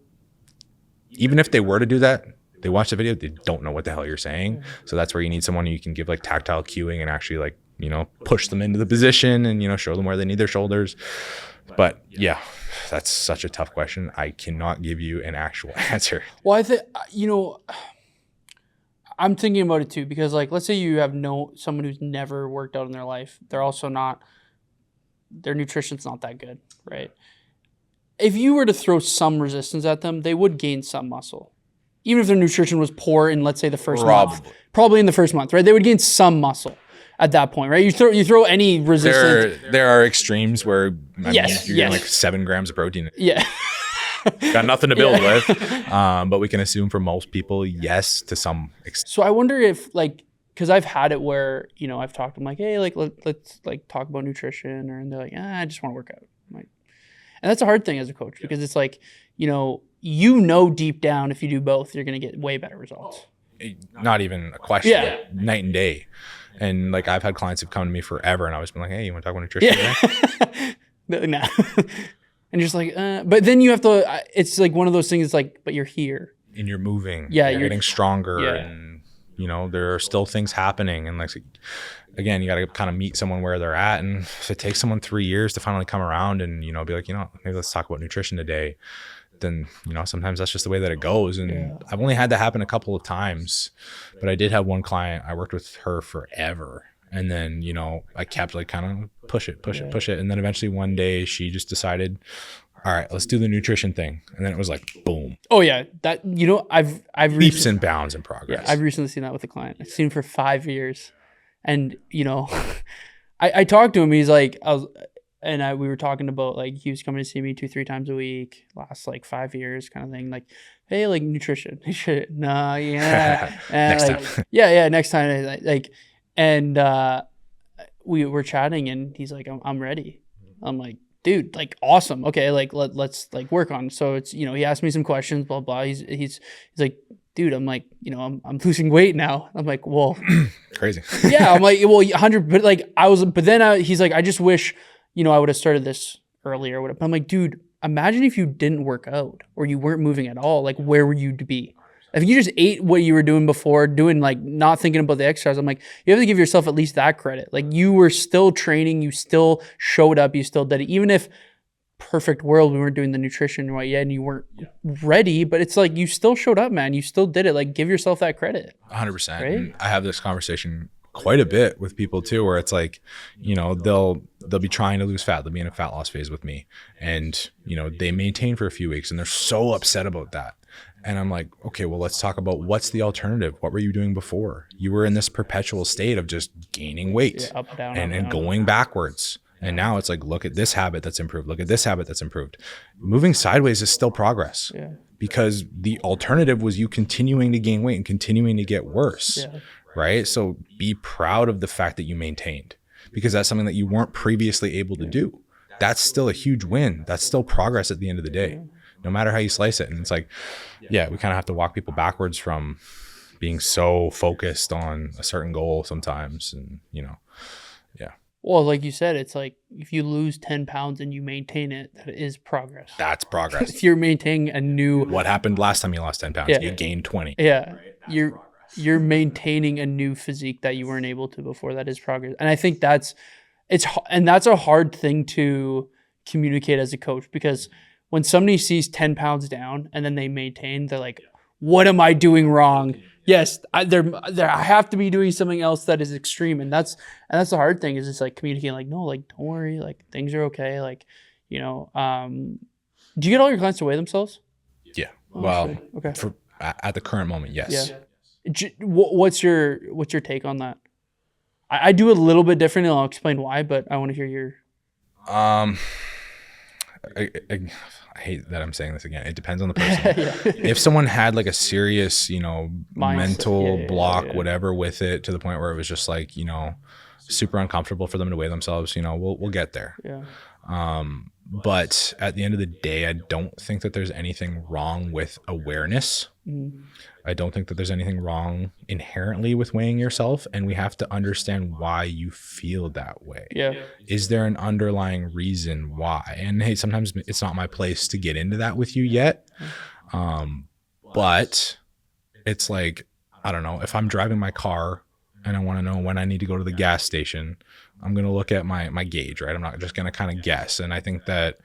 even if they were to do that, they watch the video, they don't know what the hell you're saying. So that's where you need someone who you can give like tactile cueing and actually push them into the position and, show them where they need their shoulders. But yeah, that's such a tough question. I cannot give you an actual answer. Well, I think, I'm thinking about it too, because like, let's say you have someone who's never worked out in their life. They're also their nutrition's not that good, right? If you were to throw some resistance at them, they would gain some muscle. Even if their nutrition was poor in, let's say, the first month. Probably in the first month, right? They would gain some muscle at that point, right? You throw any resistance. There are extremes where you're getting like 7 grams of protein. Yeah. Got nothing to build with. But we can assume for most people, yes, to some extent. So I wonder if because I've had it where, I've talked to them like, hey, let's talk about nutrition. And they're like, I just want to work out. And that's a hard thing as a coach because it's like, deep down, if you do both, you're going to get way better results. Not even a question, night and day. And I've had clients who've come to me forever and I was been like, hey, you want to talk about nutrition today? No. And you're just like, but then you have to, it's like one of those things, like, but you're here. And you're moving. Yeah. You're getting stronger. Yeah. And, you know, there are still things happening. And like, again, you got to kind of meet someone where they're at. And if it takes someone 3 years to finally come around and, you know, be like, you know, maybe let's talk about nutrition today, then, you know, sometimes that's just the way that it goes. And I've only had that happen a couple of times, but I did have one client, I worked with her forever. And then, you know, I kept like kind of push it. And then eventually one day she just decided, all right, let's do the nutrition thing. And then it was like, boom. Oh yeah. That, you know, I've leaps and bounds in progress. Yeah, I've recently seen that with a client. I've seen him for 5 years. And, you know, I talked to him. He's like, we were talking about like, he was coming to see me 2-3 times a week, last like 5 years kind of thing. Like, hey, like nutrition. No, yeah. Next like, time. Yeah. Next time. Like, and we were chatting and he's like, I'm ready. I'm like, dude, like awesome. Okay. Like let's like work on. So it's, you know, he asked me some questions, blah, blah. He's like, dude, I'm like, you know, I'm losing weight now. I'm like, well, crazy. Yeah. I'm like, well, 100, but like he's like, I just wish, you know, I would have started this earlier. But I'm like, dude, imagine if you didn't work out or you weren't moving at all. Like, where were you to be? If you just ate what you were doing before, doing like not thinking about the exercise, I'm like, you have to give yourself at least that credit. Like you were still training, you still showed up, you still did it. Even if perfect world, we weren't doing the nutrition right yet and you weren't ready, but it's like you still showed up, man. You still did it. Like give yourself that credit. 100%. Right? And I have this conversation quite a bit with people too, where it's like, you know, they'll be trying to lose fat. They'll be in a fat loss phase with me. And, you know, they maintain for a few weeks and they're so upset about that. And I'm like, okay, well, let's talk about what's the alternative. What were you doing before? You were in this perpetual state of just gaining weight up, down, and going backwards. And now it's like, look at this habit that's improved. Look at this habit that's improved. Moving sideways is still progress because the alternative was you continuing to gain weight and continuing to get worse, right? So be proud of the fact that you maintained because that's something that you weren't previously able to do. That's still a huge win. That's still progress at the end of the day. No matter how you slice it. And it's like, yeah, we kind of have to walk people backwards from being so focused on a certain goal sometimes. And, you know, Well, like you said, it's like if you lose 10 pounds and you maintain it, that is progress. That's progress. If you're maintaining a new... What happened last time you lost 10 pounds? You gained 20. Yeah. Right? You're maintaining a new physique that you weren't able to before. That is progress. And I think that's a hard thing to communicate as a coach because when somebody sees 10 pounds down and then they maintain, they're like, what am I doing wrong? Yes, I have to be doing something else that is extreme. And that's the hard thing is just like communicating like, no, like, don't worry. Like things are okay. Like, you know, do you get all your clients to weigh themselves? Yeah. Oh, well, okay. At the current moment, yes. Yeah. What's your take on that? I do a little bit different and I'll explain why, but I want to hear your... I hate that I'm saying this again. It depends on the person. If someone had like a serious, you know, mental block, whatever with it to the point where it was just like, you know, super uncomfortable for them to weigh themselves, you know, we'll get there. Yeah. But at the end of the day, I don't think that there's anything wrong with awareness. I don't think that there's anything wrong inherently with weighing yourself, and we have to understand why you feel that way. Yeah. Is there an underlying reason why? And hey, sometimes it's not my place to get into that with you yet. But it's like, I don't know, if I'm driving my car and I want to know when I need to go to the gas station, I'm going to look at my gauge, right? I'm not just going to kind of guess. And I think that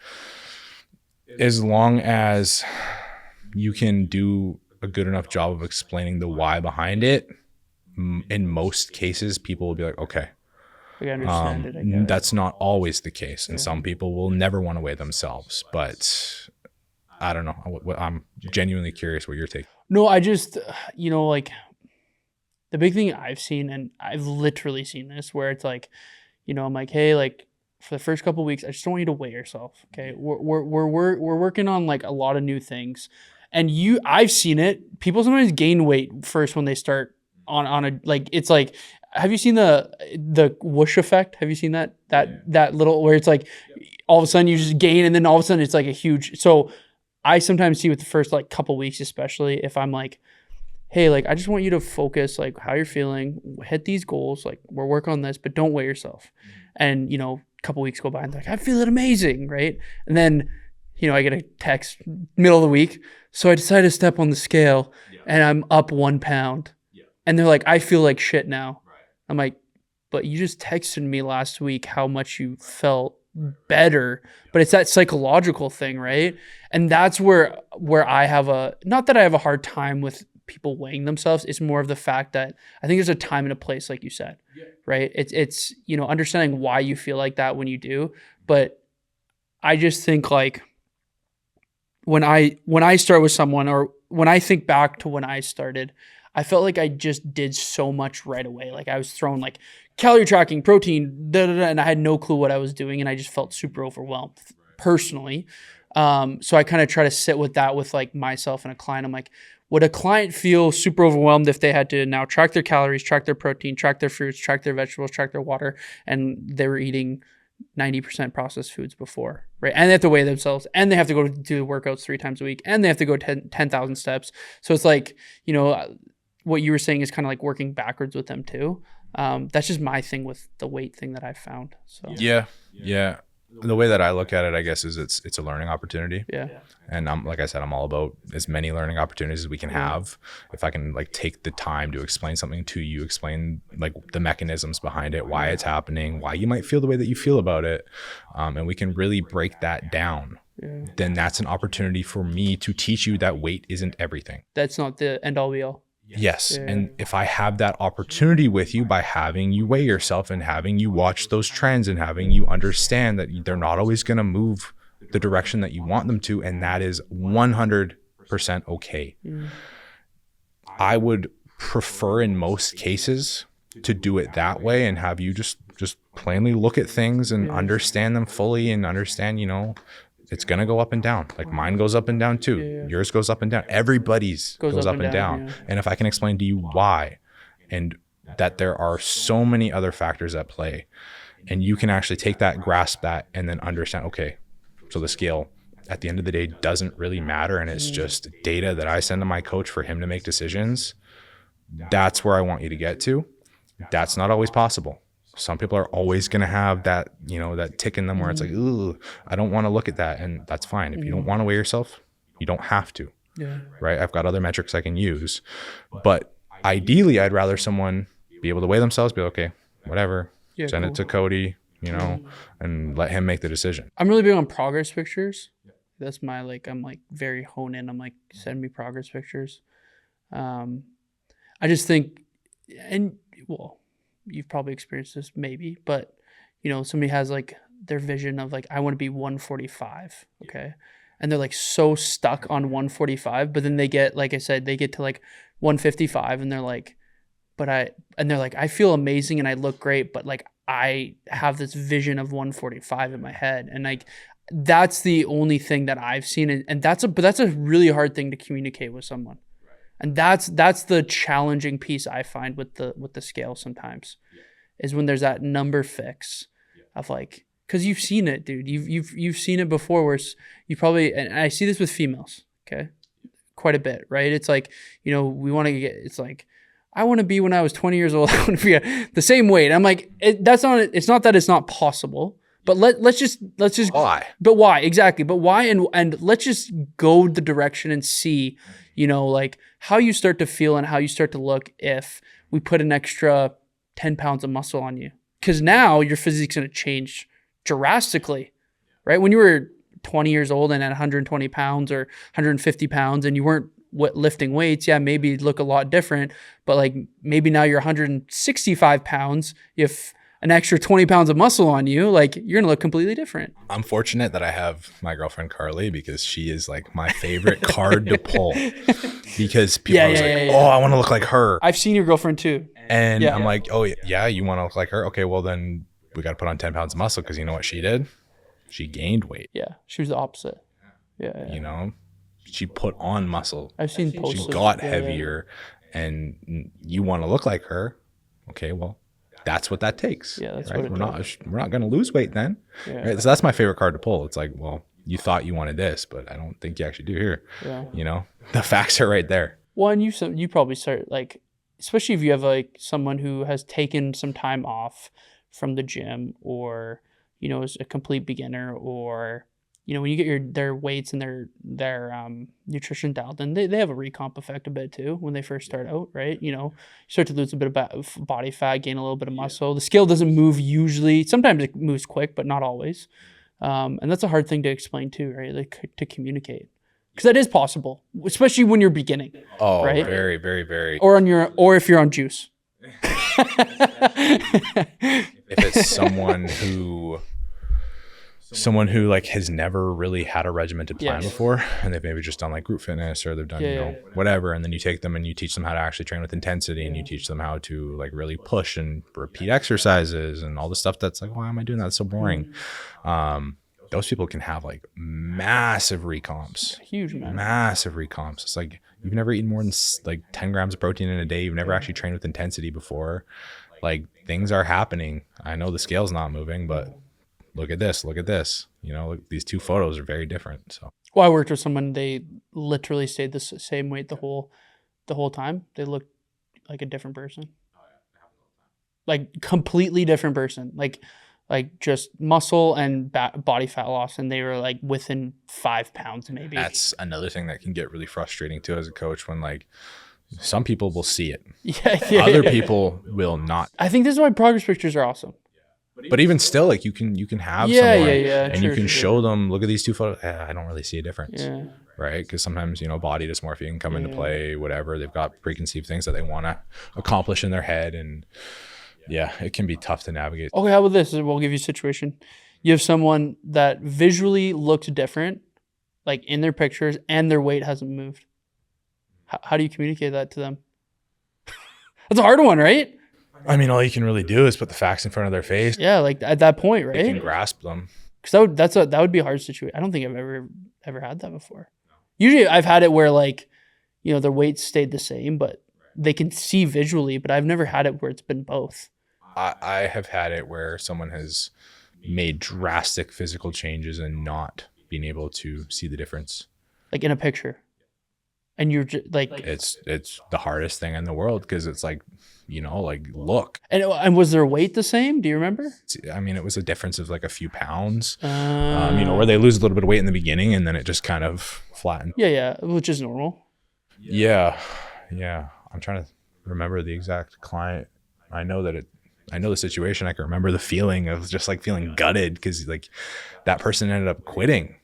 as long as you can do a good enough job of explaining the why behind it, in most cases, people will be like, okay. I understand it. I get it. That's not always the case. And some people will never want to weigh themselves. But I don't know. I'm genuinely curious what your take. No, I just, you know, like the big thing I've seen, and I've literally seen this where it's like, you know, I'm like, hey, like for the first couple of weeks, I just don't want you to weigh yourself. Okay. We're working on like a lot of new things. And I've seen it. People sometimes gain weight first when they start on a, like, it's like, have you seen the whoosh effect? Have you seen that little, where it's like, all of a sudden you just gain and then all of a sudden it's like a huge, so I sometimes see with the first like couple weeks, especially if I'm like, hey, like, I just want you to focus, like how you're feeling, hit these goals, like we're working on this, but don't weigh yourself. And, you know, a couple weeks go by and they're like, I feel it amazing. Right. And then I get a text middle of the week. So I decided to step on the scale and I'm up 1 pound. And they're like, I feel like shit now. I'm like, but you just texted me last week how much you felt better. But it's that psychological thing, right? And that's where I have not that I have a hard time with people weighing themselves. It's more of the fact that I think there's a time and a place, like you said, right? It's understanding why you feel like that when you do. But I just think like when I start with someone, or when I think back to when I started, I felt like I just did so much right away. Like I was throwing like calorie tracking, protein, and I had no clue what I was doing, and I just felt super overwhelmed personally. So I kind of try to sit with that with like myself and a client. I'm like, would a client feel super overwhelmed if they had to now track their calories, track their protein, track their fruits, track their vegetables, track their water, and they were eating 90% processed foods before, right? And they have to weigh themselves, and they have to go do workouts 3 times a week, and they have to go 10,000 steps. So it's like, what you were saying is kind of like working backwards with them too. That's just my thing with the weight thing that I found. So yeah. The way that I look at it, I guess, is it's a learning opportunity. Yeah. And like I said, I'm all about as many learning opportunities as we can have. If I can like take the time to explain something to you, explain like the mechanisms behind it, why it's happening, why you might feel the way that you feel about it, and we can really break that down. Then that's an opportunity for me to teach you that weight isn't everything. That's not the end all be all. Yes. And if I have that opportunity with you by having you weigh yourself and having you watch those trends and having you understand that they're not always going to move the direction that you want them to, and that is 100% okay. I would prefer in most cases to do it that way and have you just plainly look at things and understand them fully and understand, it's going to go up and down. Like mine goes up and down too. Yours goes up and down. Everybody's goes up and down. And if I can explain to you why, and that there are so many other factors at play, and you can actually take that, grasp that, and then understand, okay, so the scale at the end of the day doesn't really matter. And it's just data that I send to my coach for him to make decisions. That's where I want you to get to. That's not always possible. Some people are always going to have that, that tick in them where it's like, ooh, I don't want to look at that. And that's fine. If you don't want to weigh yourself, you don't have to. Right? I've got other metrics I can use. But ideally, I'd rather someone be able to weigh themselves, be like, okay, whatever, send it to Cody, and let him make the decision. I'm really big on progress pictures. That's my, I'm very honed in. I'm like, send me progress pictures. I just think, you've probably experienced this maybe, but somebody has their vision of I want to be 145. Okay. And they're so stuck on 145, but then they get, like I said, they get to 155 and they're like, I feel amazing and I look great, but I have this vision of 145 in my head. And that's the only thing that I've seen. And that's a really hard thing to communicate with someone. And that's the challenging piece I find with the scale sometimes, is when there's that number fix of because you've seen it, dude. You've seen it before, where you probably, and I see this with females, okay, quite a bit, right? It's we want to get, it's I want to be, when I was 20 years old, I want to be the same weight. I'm it's not that it's not possible, but let's just why? But why exactly? But why? And let's just go the direction and see, how you start to feel and how you start to look if we put an extra 10 pounds of muscle on you. Because now your physique's going to change drastically, right? When you were 20 years old and at 120 pounds or 150 pounds and you weren't lifting weights, maybe it'd look a lot different. But maybe now you're 165 pounds. You have an extra 20 pounds of muscle on you, you're going to look completely different. I'm fortunate that I have my girlfriend Carly, because she is my favorite card to pull, because people are oh, I want to look like her. I've seen your girlfriend too. And I'm like, oh yeah, you want to look like her? Okay, well then we got to put on 10 pounds of muscle, because you know what she did? She gained weight. Yeah, she was the opposite. Yeah. She put on muscle. I've seen posts. She got heavier, and you want to look like her. Okay, well, that's what that takes. Yeah, that's right. We're not going to lose weight then. Yeah. Right? So that's my favorite card to pull. It's well, you thought you wanted this, but I don't think you actually do here. Yeah. The facts are right there. Well, and you probably start especially if you have someone who has taken some time off from the gym, or is a complete beginner, or when you get their weights and their nutrition dialed, then they have a recomp effect a bit too when they first start out, right? You start to lose a bit of body fat, gain a little bit of muscle. The scale doesn't move usually. Sometimes it moves quick, but not always. And that's a hard thing to explain too, right? Like to communicate, because that is possible, especially when you're beginning. Oh, right? Very, very, very. Or if you're on juice. If it's someone who like has never really had a regimented plan before, and they've maybe just done like group fitness, or they've done whatever, and then you take them and you teach them how to actually train with intensity, and you teach them how to like really push and repeat exercises and all the stuff that's like, why am I doing that? It's so boring. Those people can have like massive recomps. Huge, man. Massive recomps. It's like, you've never eaten more than like 10 grams of protein in a day. You've never actually trained with intensity before. Like, things are happening. I know the scale's not moving, but look at this. Look, these two photos are very different. So, well, I worked with someone, they literally stayed the same weight the whole time. They looked like a different person. Like, completely different person. Like just muscle and body fat loss, and they were like within 5 pounds maybe. That's another thing that can get really frustrating too as a coach, when like some people will see it. Other people will not. I think this is why progress pictures are awesome. But even still, like you can have someone and you can show them, look at these two photos. I don't really see a difference. Yeah. Right? Because sometimes, body dysmorphia can come into play, whatever. They've got preconceived things that they want to accomplish in their head, and yeah, it can be tough to navigate. Okay, how about this? We'll give you a situation. You have someone that visually looks different, like in their pictures, and their weight hasn't moved. How do you communicate that to them? That's a hard one, right? I mean, all you can really do is put the facts in front of their face. Yeah, like at that point, right? They can grasp them. Because that would be a hard situation. I don't think I've ever had that before. Usually I've had it where like, their weight stayed the same, but they can see visually, but I've never had it where it's been both. I have had it where someone has made drastic physical changes and not being able to see the difference. Like in a picture. And you're just like... It's the hardest thing in the world, because it's like, look. And was their weight the same? Do you remember? I mean, it was a difference of like a few pounds, where they lose a little bit of weight in the beginning and then it just kind of flattened. Yeah, which is normal. Yeah. I'm trying to remember the exact client. I know the situation. I can remember the feeling of just like feeling gutted, because like that person ended up quitting,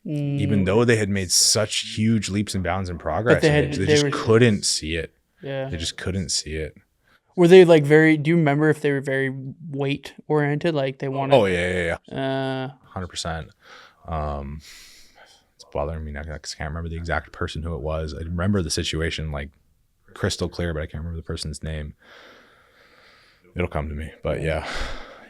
even though they had made such huge leaps and bounds in progress. They just couldn't see it. Yeah. They just couldn't see it. Were they like do you remember if they were very weight oriented? Like they wanted... Oh, yeah. 100%. It's bothering me now because I can't remember the exact person who it was. I remember the situation like crystal clear, but I can't remember the person's name. It'll come to me, but yeah,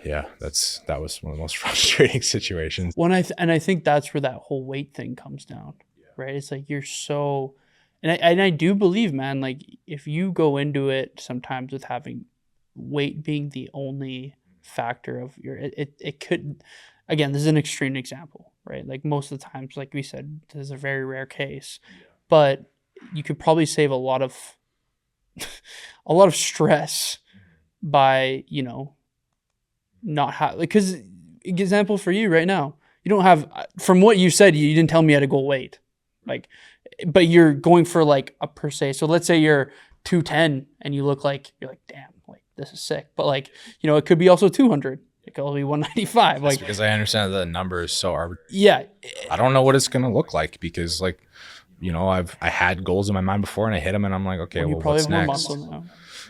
that was one of the most frustrating situations. Well, and I think that's where that whole weight thing comes down, right? It's like you're so, and I do believe, man, like if you go into it sometimes with having weight being the only factor of it could, again, this is an extreme example, right? Like most of the times, like we said, this is a very rare case, but you could probably save a lot of stress by not have, because example for you right now, you don't have, from what you said, you didn't tell me you had to go weight, like, but you're going for like a per se. So let's say you're 210 and you look like, you're like, damn, like this is sick, but like, it could be also 200, it could be 195. That's like, because I understand the number is so arbitrary. Yeah, I don't know what it's gonna look like, because like, I had goals in my mind before and I hit them, and I'm like, okay, well, what's next? Muscle now.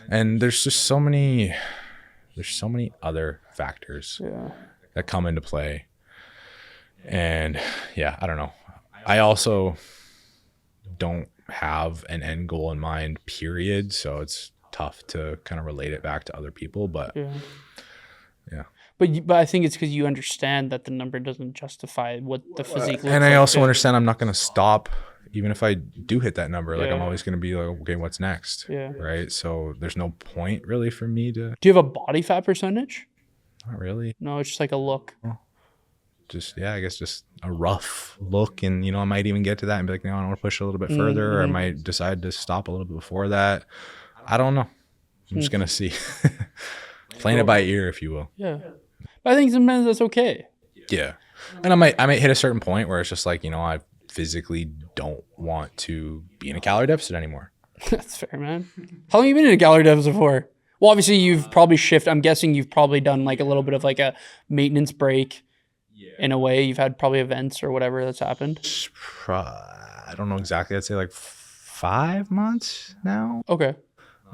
And there's just so many other factors that come into play. And yeah, I don't know. I also don't have an end goal in mind, period. So it's tough to kind of relate it back to other people, but yeah. But I think it's because you understand that the number doesn't justify what the physique looks like. And I also understand I'm not going to stop. Even if I do hit that number, like I'm always going to be like, okay, what's next? Yeah. Right. So there's no point really for me to. Do you have a body fat percentage? Not really. No, it's just like a look. I guess just a rough look. And, I might even get to that and be like, no, I want to push a little bit further. Or I might decide to stop a little bit before that. I don't know. I'm just going to see. Playing it by ear, if you will. Yeah. But I think sometimes that's okay. Yeah. And I might hit a certain point where it's just like, I physically don't want to be in a calorie deficit anymore. That's fair, man. How long have you been in a calorie deficit for? Well, obviously you've probably shifted. I'm guessing you've probably done like a little bit of like a maintenance break in a way. You've had probably events or whatever that's happened. I don't know exactly. I'd say like 5 months now. Okay.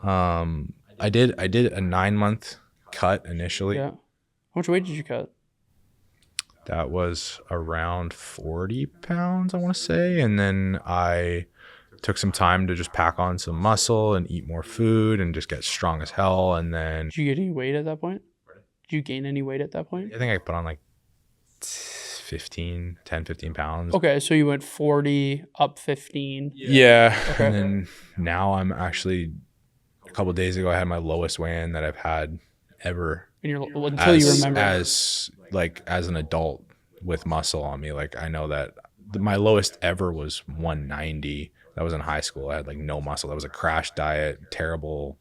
I did a 9-month cut initially. Yeah. How much weight did you cut? That was around 40 pounds, I want to say. And then I took some time to just pack on some muscle and eat more food and just get strong as hell. And then Did you get any weight at that point? Did you gain any weight at that point? I think I put on like 10, 15 pounds. Okay, so you went 40 up 15. Yeah. Okay. And then now I'm actually, a couple of days ago, I had my lowest weigh-in that I've had ever. And until you remember. As an adult with muscle on me. Like I know that my lowest ever was 190. That was in high school. I had like no muscle. That was a crash diet. Terrible.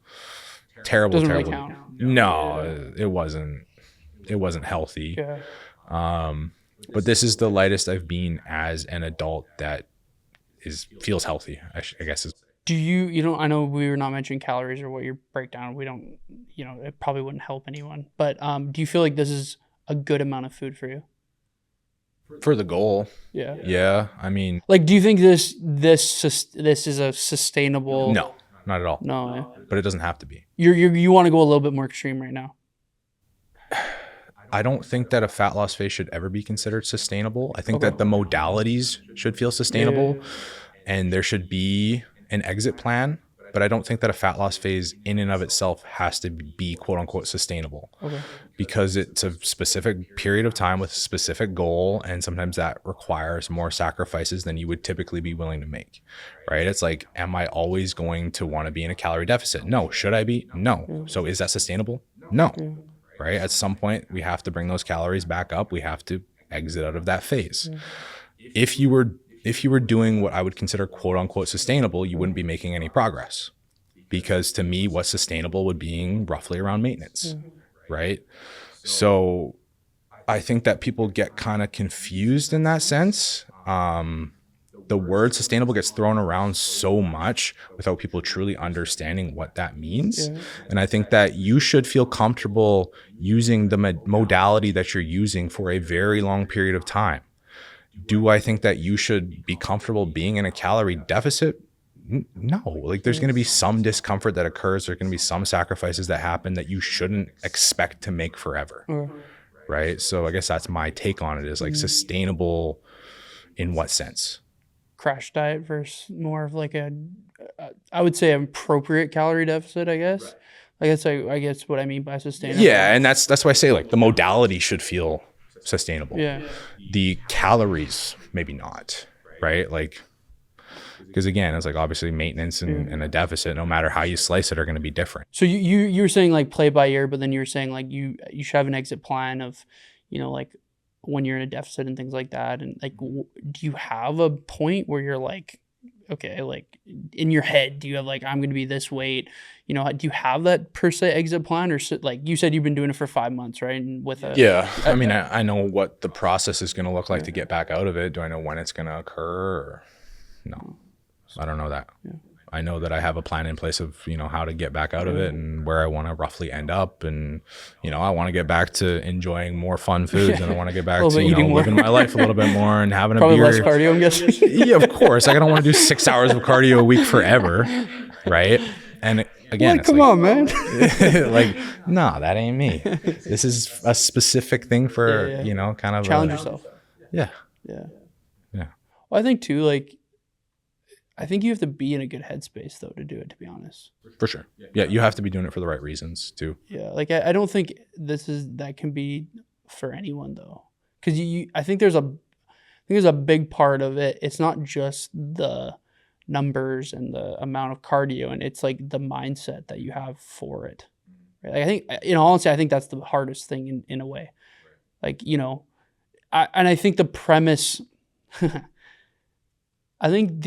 Doesn't really count. No, it wasn't healthy. Yeah. But this is the lightest I've been as an adult that feels healthy, I guess. Do you I know we were not mentioning calories or what your breakdown, we don't, it probably wouldn't help anyone, but do you feel like this is a good amount of food for you? For the goal. Yeah. Yeah. I mean, Like, do you think this is a sustainable? no, not at all. No. But it doesn't have to be. You want to go a little bit more extreme right now? I don't think that a fat loss phase should ever be considered sustainable. I think that the modalities should feel sustainable and there should be an exit plan, but I don't think that a fat loss phase in and of itself has to be quote unquote sustainable because it's a specific period of time with a specific goal. And sometimes that requires more sacrifices than you would typically be willing to make, right? It's like, am I always going to want to be in a calorie deficit? No. Should I be? No. So is that sustainable? No. Right? At some point, we have to bring those calories back up. We have to exit out of that phase. If you were doing what I would consider quote unquote sustainable, you wouldn't be making any progress. Because to me, what's sustainable would be roughly around maintenance, right? So I think that people get kind of confused in that sense. The word sustainable gets thrown around so much without people truly understanding what that means. And I think that you should feel comfortable using the modality that you're using for a very long period of time. Do I think that you should be comfortable being in a calorie deficit? No. Like there's going to be some discomfort that occurs. There's going to be some sacrifices that happen that you shouldn't expect to make forever. Right? So I guess that's my take on it, is like sustainable in what sense? Crash diet versus more of like I would say an appropriate calorie deficit, I guess. I guess what I mean by sustainable. Yeah, and that's why I say like the modality should feel sustainable. Yeah. The calories maybe not, right? Like, because again, it's like obviously maintenance and a deficit, no matter how you slice it, are going to be different. So you were saying like play by ear, but then you were saying like you should have an exit plan of, like when you're in a deficit and things like that. And like, do you have a point where you're like, okay, like in your head, do you have like, I'm going to be this weight, do you have that per se exit plan, or like you said, you've been doing it for 5 months, right? And with I mean, I know what the process is going to look like to get back out of it. Do I know when it's going to occur? Or no, I don't know that. I know that I have a plan in place of, how to get back out of it and where I want to roughly end up. And, I want to get back to enjoying more fun foods and I want to get back to, living my life a little bit more and having probably a beer. Less cardio, I'm guessing. Yeah, of course. Like, I don't want to do 6 hours of cardio a week forever. Right. And again, come on, man. like, no, that ain't me. This is a specific thing for, kind of challenge yourself. Yeah. Yeah. Yeah. Well, I think too, like, I think you have to be in a good headspace though to do it, to be honest. For sure. Yeah, you have to be doing it for the right reasons too. Yeah, like I don't think that can be for anyone though, because I think there's a big part of it. It's not just the numbers and the amount of cardio, and it's like the mindset that you have for it. Right? Like I think, honestly, I think that's the hardest thing in a way. Like I think the premise. I think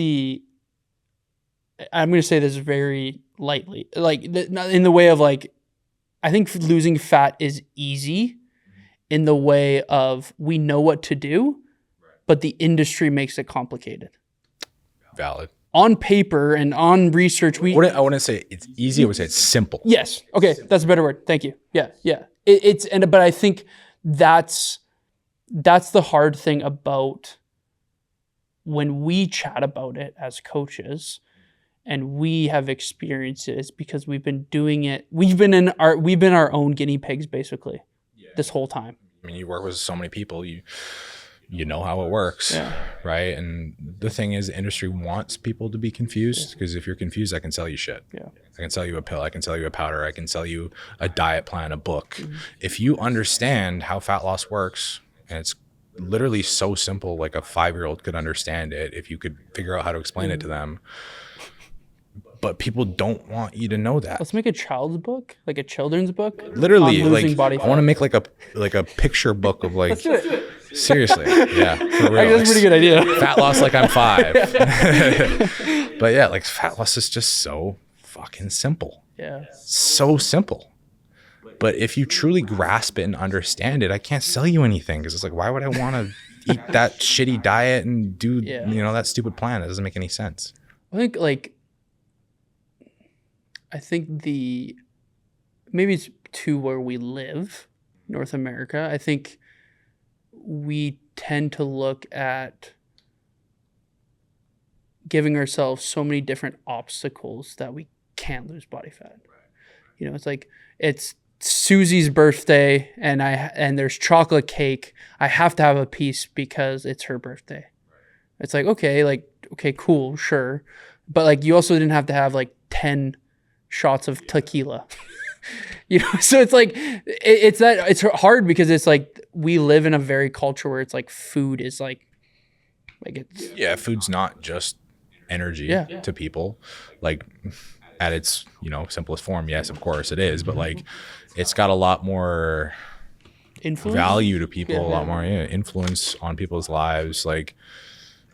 I'm going to say this very lightly, like in the way of like, I think losing fat is easy in the way of we know what to do, but the industry makes it complicated. Valid. On paper and on research, I wouldn't say it's easy. I would say it's simple. Yes. Okay. That's a better word. Thank you. Yeah. Yeah. But I think that's the hard thing about when we chat about it as coaches and we have experiences, because we've been doing it. We've been our own guinea pigs basically this whole time. I mean, you work with so many people, you know how it works, right? And the thing is, the industry wants people to be confused, because if you're confused, I can sell you shit. Yeah. I can sell you a pill. I can sell you a powder. I can sell you a diet plan, a book. If you understand how fat loss works, and it's literally so simple, like a 5-year-old could understand it if you could figure out how to explain it to them. But people don't want you to know that. Let's make a child's book, like a children's book. Literally, on losing like body I want to make like a picture book of like. Let's do it. Seriously, yeah, for real. That's a pretty good idea. Fat loss like I'm 5. But yeah, like fat loss is just so fucking simple. Yeah. So simple. But if you truly grasp it and understand it, I can't sell you anything, because it's like, why would I want to eat that shitty diet and do that stupid plan? That doesn't make any sense. I think maybe it's to where we live, North America. I think we tend to look at giving ourselves so many different obstacles that we can't lose body fat. It's like, it's Susie's birthday and there's chocolate cake. I have to have a piece because it's her birthday. It's like, okay, cool, sure. But like, you also didn't have to have like 10 shots of tequila. So it's like, it's hard, because it's like we live in a very culture where it's like food is like it's food's not just energy to people. Like at its simplest form, yes, of course it is, but like it's got a lot more influence, value to people, a lot more influence on people's lives. Like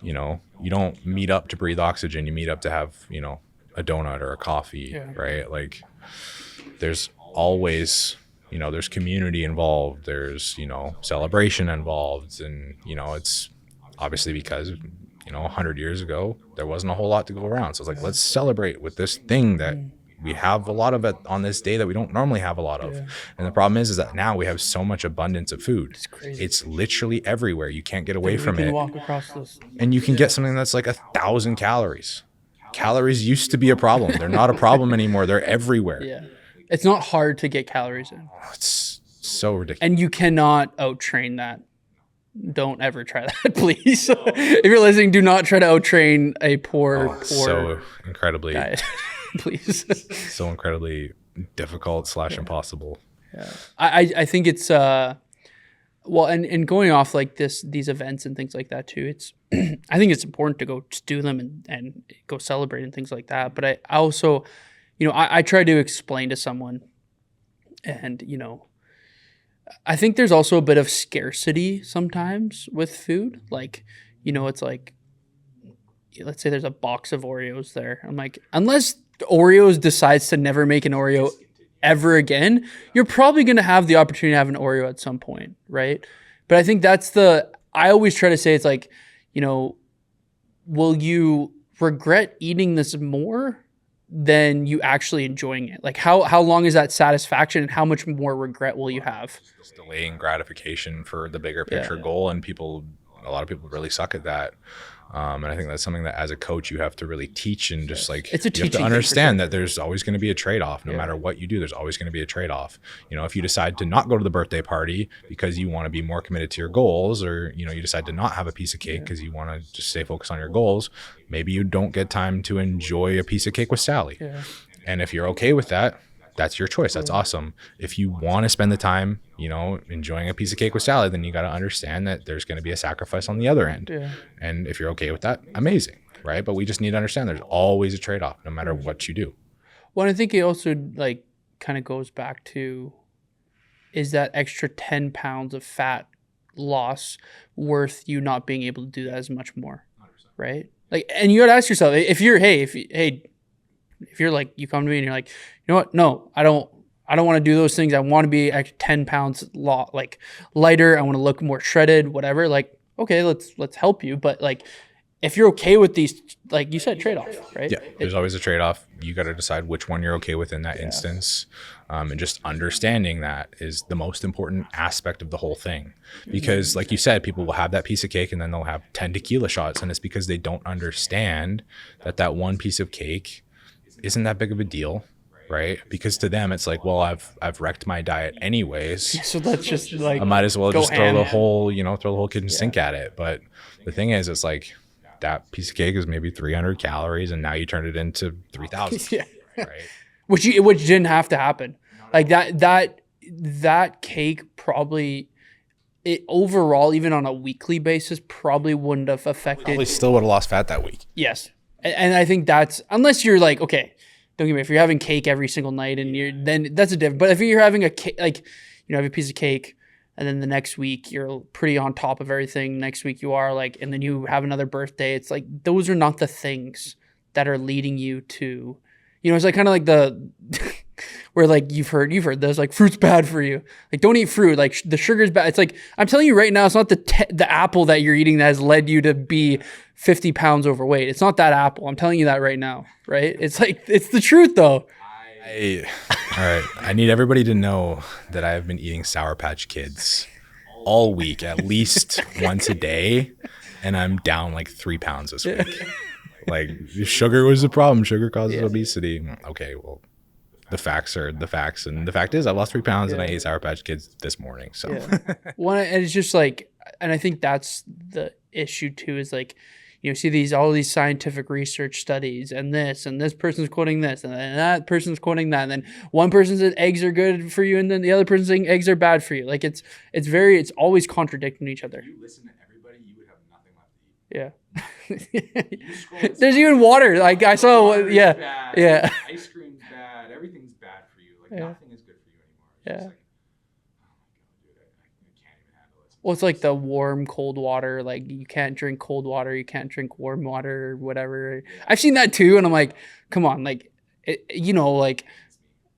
you don't meet up to breathe oxygen, you meet up to have a donut or a coffee, right? Like there's always there's community involved, there's celebration involved, and it's obviously because 100 years ago there wasn't a whole lot to go around, so it's like, let's celebrate with this thing that we have a lot of it on this day that we don't normally have a lot of. And the problem is that now we have so much abundance of food. It's crazy. It's literally everywhere. You can't get away from it. Walk across this, and you can get something that's like 1,000 calories. Calories used to be a problem. They're not a problem anymore. They're everywhere. Yeah. It's not hard to get calories in. It's so ridiculous. And you cannot out-train that. Don't ever try that, please. If you're listening, do not try to out-train a poor so incredibly diet, please. So incredibly difficult / impossible. Yeah. I think it's and going off like these events and things like that too, it's I think it's important to go just do them and go celebrate and things like that. But I also, I try to explain to someone, and I think there's also a bit of scarcity sometimes with food. Like, it's like, let's say there's a box of Oreos there. I'm like, unless Oreos decides to never make an Oreo ever again, you're probably going to have the opportunity to have an Oreo at some point, right? But I think I always try to say, it's like, will you regret eating this more than you actually enjoying it? Like how long is that satisfaction, and how much more regret will you have? It's delaying gratification for the bigger picture goal, and a lot of people really suck at that. And I think that's something that as a coach you have to really teach, and just like it's a you have to understand that there's always going to be a trade-off. No matter what you do, there's always going to be a trade-off. If you decide to not go to the birthday party because you want to be more committed to your goals, or you decide to not have a piece of cake because you want to just stay focused on your goals, maybe you don't get time to enjoy a piece of cake with Sally. And if you're okay with that, that's your choice. That's awesome. If you want to spend the time, enjoying a piece of cake with Sally, then you got to understand that there's going to be a sacrifice on the other end. And if you're okay with that, amazing, right? But we just need to understand there's always a trade-off, no matter what you do. Well, I think it also kind of goes back to, is that extra 10 pounds of fat loss worth you not being able to do that as much more, right? Like, and you got to ask yourself, if you're like, you come to me and you're like, you know what? No, I I don't want to do those things. I want to be 10 pounds like lighter. I want to look more shredded, whatever. Like, okay, let's help you. But like, if you're okay with these, like you said, trade-off, right? Yeah, there's always a trade-off. You got to decide which one you're okay with in that instance. And just understanding that is the most important aspect of the whole thing. Because like you said, people will have that piece of cake and then they'll have 10 tequila shots. And it's because they don't understand that one piece of cake isn't that big of a deal, right? Because to them, it's like, well, I've wrecked my diet anyways. So let's just like, I might as well just throw ham. the whole kitchen sink at it. But the thing is, it's like, that piece of cake is maybe 300 calories and now you turn it into 3,000. Yeah. Right. Which didn't have to happen. Like that cake probably, overall, even on a weekly basis, probably wouldn't have affected. Probably still would have lost fat that week. Yes. And I think that's, unless you're like, okay, don't get me, if you're having cake every single night then that's a different, but if you're having a cake, like, have a piece of cake and then the next week you're pretty on top of everything. Next week you are like, and then you have another birthday. It's like, those are not the things that are leading you to, it's like kind of like the, where like you've heard this, like fruit's bad for you. Like don't eat fruit. Like the sugar's bad. It's like, I'm telling you right now, it's not the apple that you're eating that has led you to be 50 pounds overweight. It's not that apple. I'm telling you that right now. Right. It's like, it's the truth though. All right. I need everybody to know that I have been eating Sour Patch Kids all week, at least once a day. And I'm down like 3 pounds this week. Like sugar was the problem. Sugar causes obesity. Okay. Well, the facts are the facts. And the fact is I lost 3 pounds and I ate Sour Patch Kids this morning. So and it's just like, and I think that's the issue too, is like, see all these scientific research studies and this person's quoting this and that person's quoting that. And then one person said eggs are good for you. And then the other person's saying eggs are bad for you. Like it's always contradicting each other. If you listen to everybody, you would have nothing left to eat. Yeah. There's even water. Like I saw, bad, ice cream's bad. Everything's bad for you. Like nothing is good for you anymore. It's just like, oh my God, dude, I can't even handle it. Well, it's like the warm, cold water. Like you can't drink cold water. You can't drink warm water or whatever. I've seen that too. And I'm like, come on, like, like,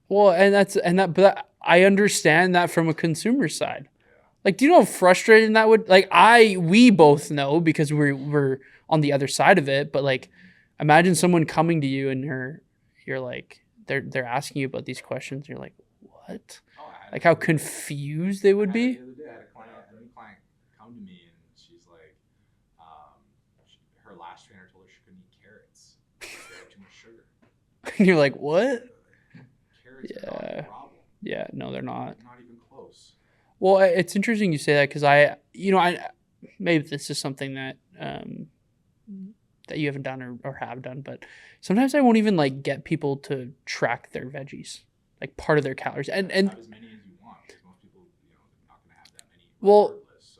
well, but I understand that from a consumer side. Like, do you know how frustrating that would, like, we both know because we're on the other side of it, but like, imagine someone coming to you and you're like, they're asking you about these questions. You're like, what? Like how confused they would be. The other day, I had a new client come to me and she's like, her last trainer told her she couldn't eat carrots. They have too much sugar. And you're like, what? Carrots are not a problem. Yeah, no, they're not. Not even close. Well, it's interesting you say that because I maybe this is something that that you haven't done or have done, but sometimes I won't even like get people to track their veggies, like part of their calories, and not as many as you want because most people, are not going to have that many. Well,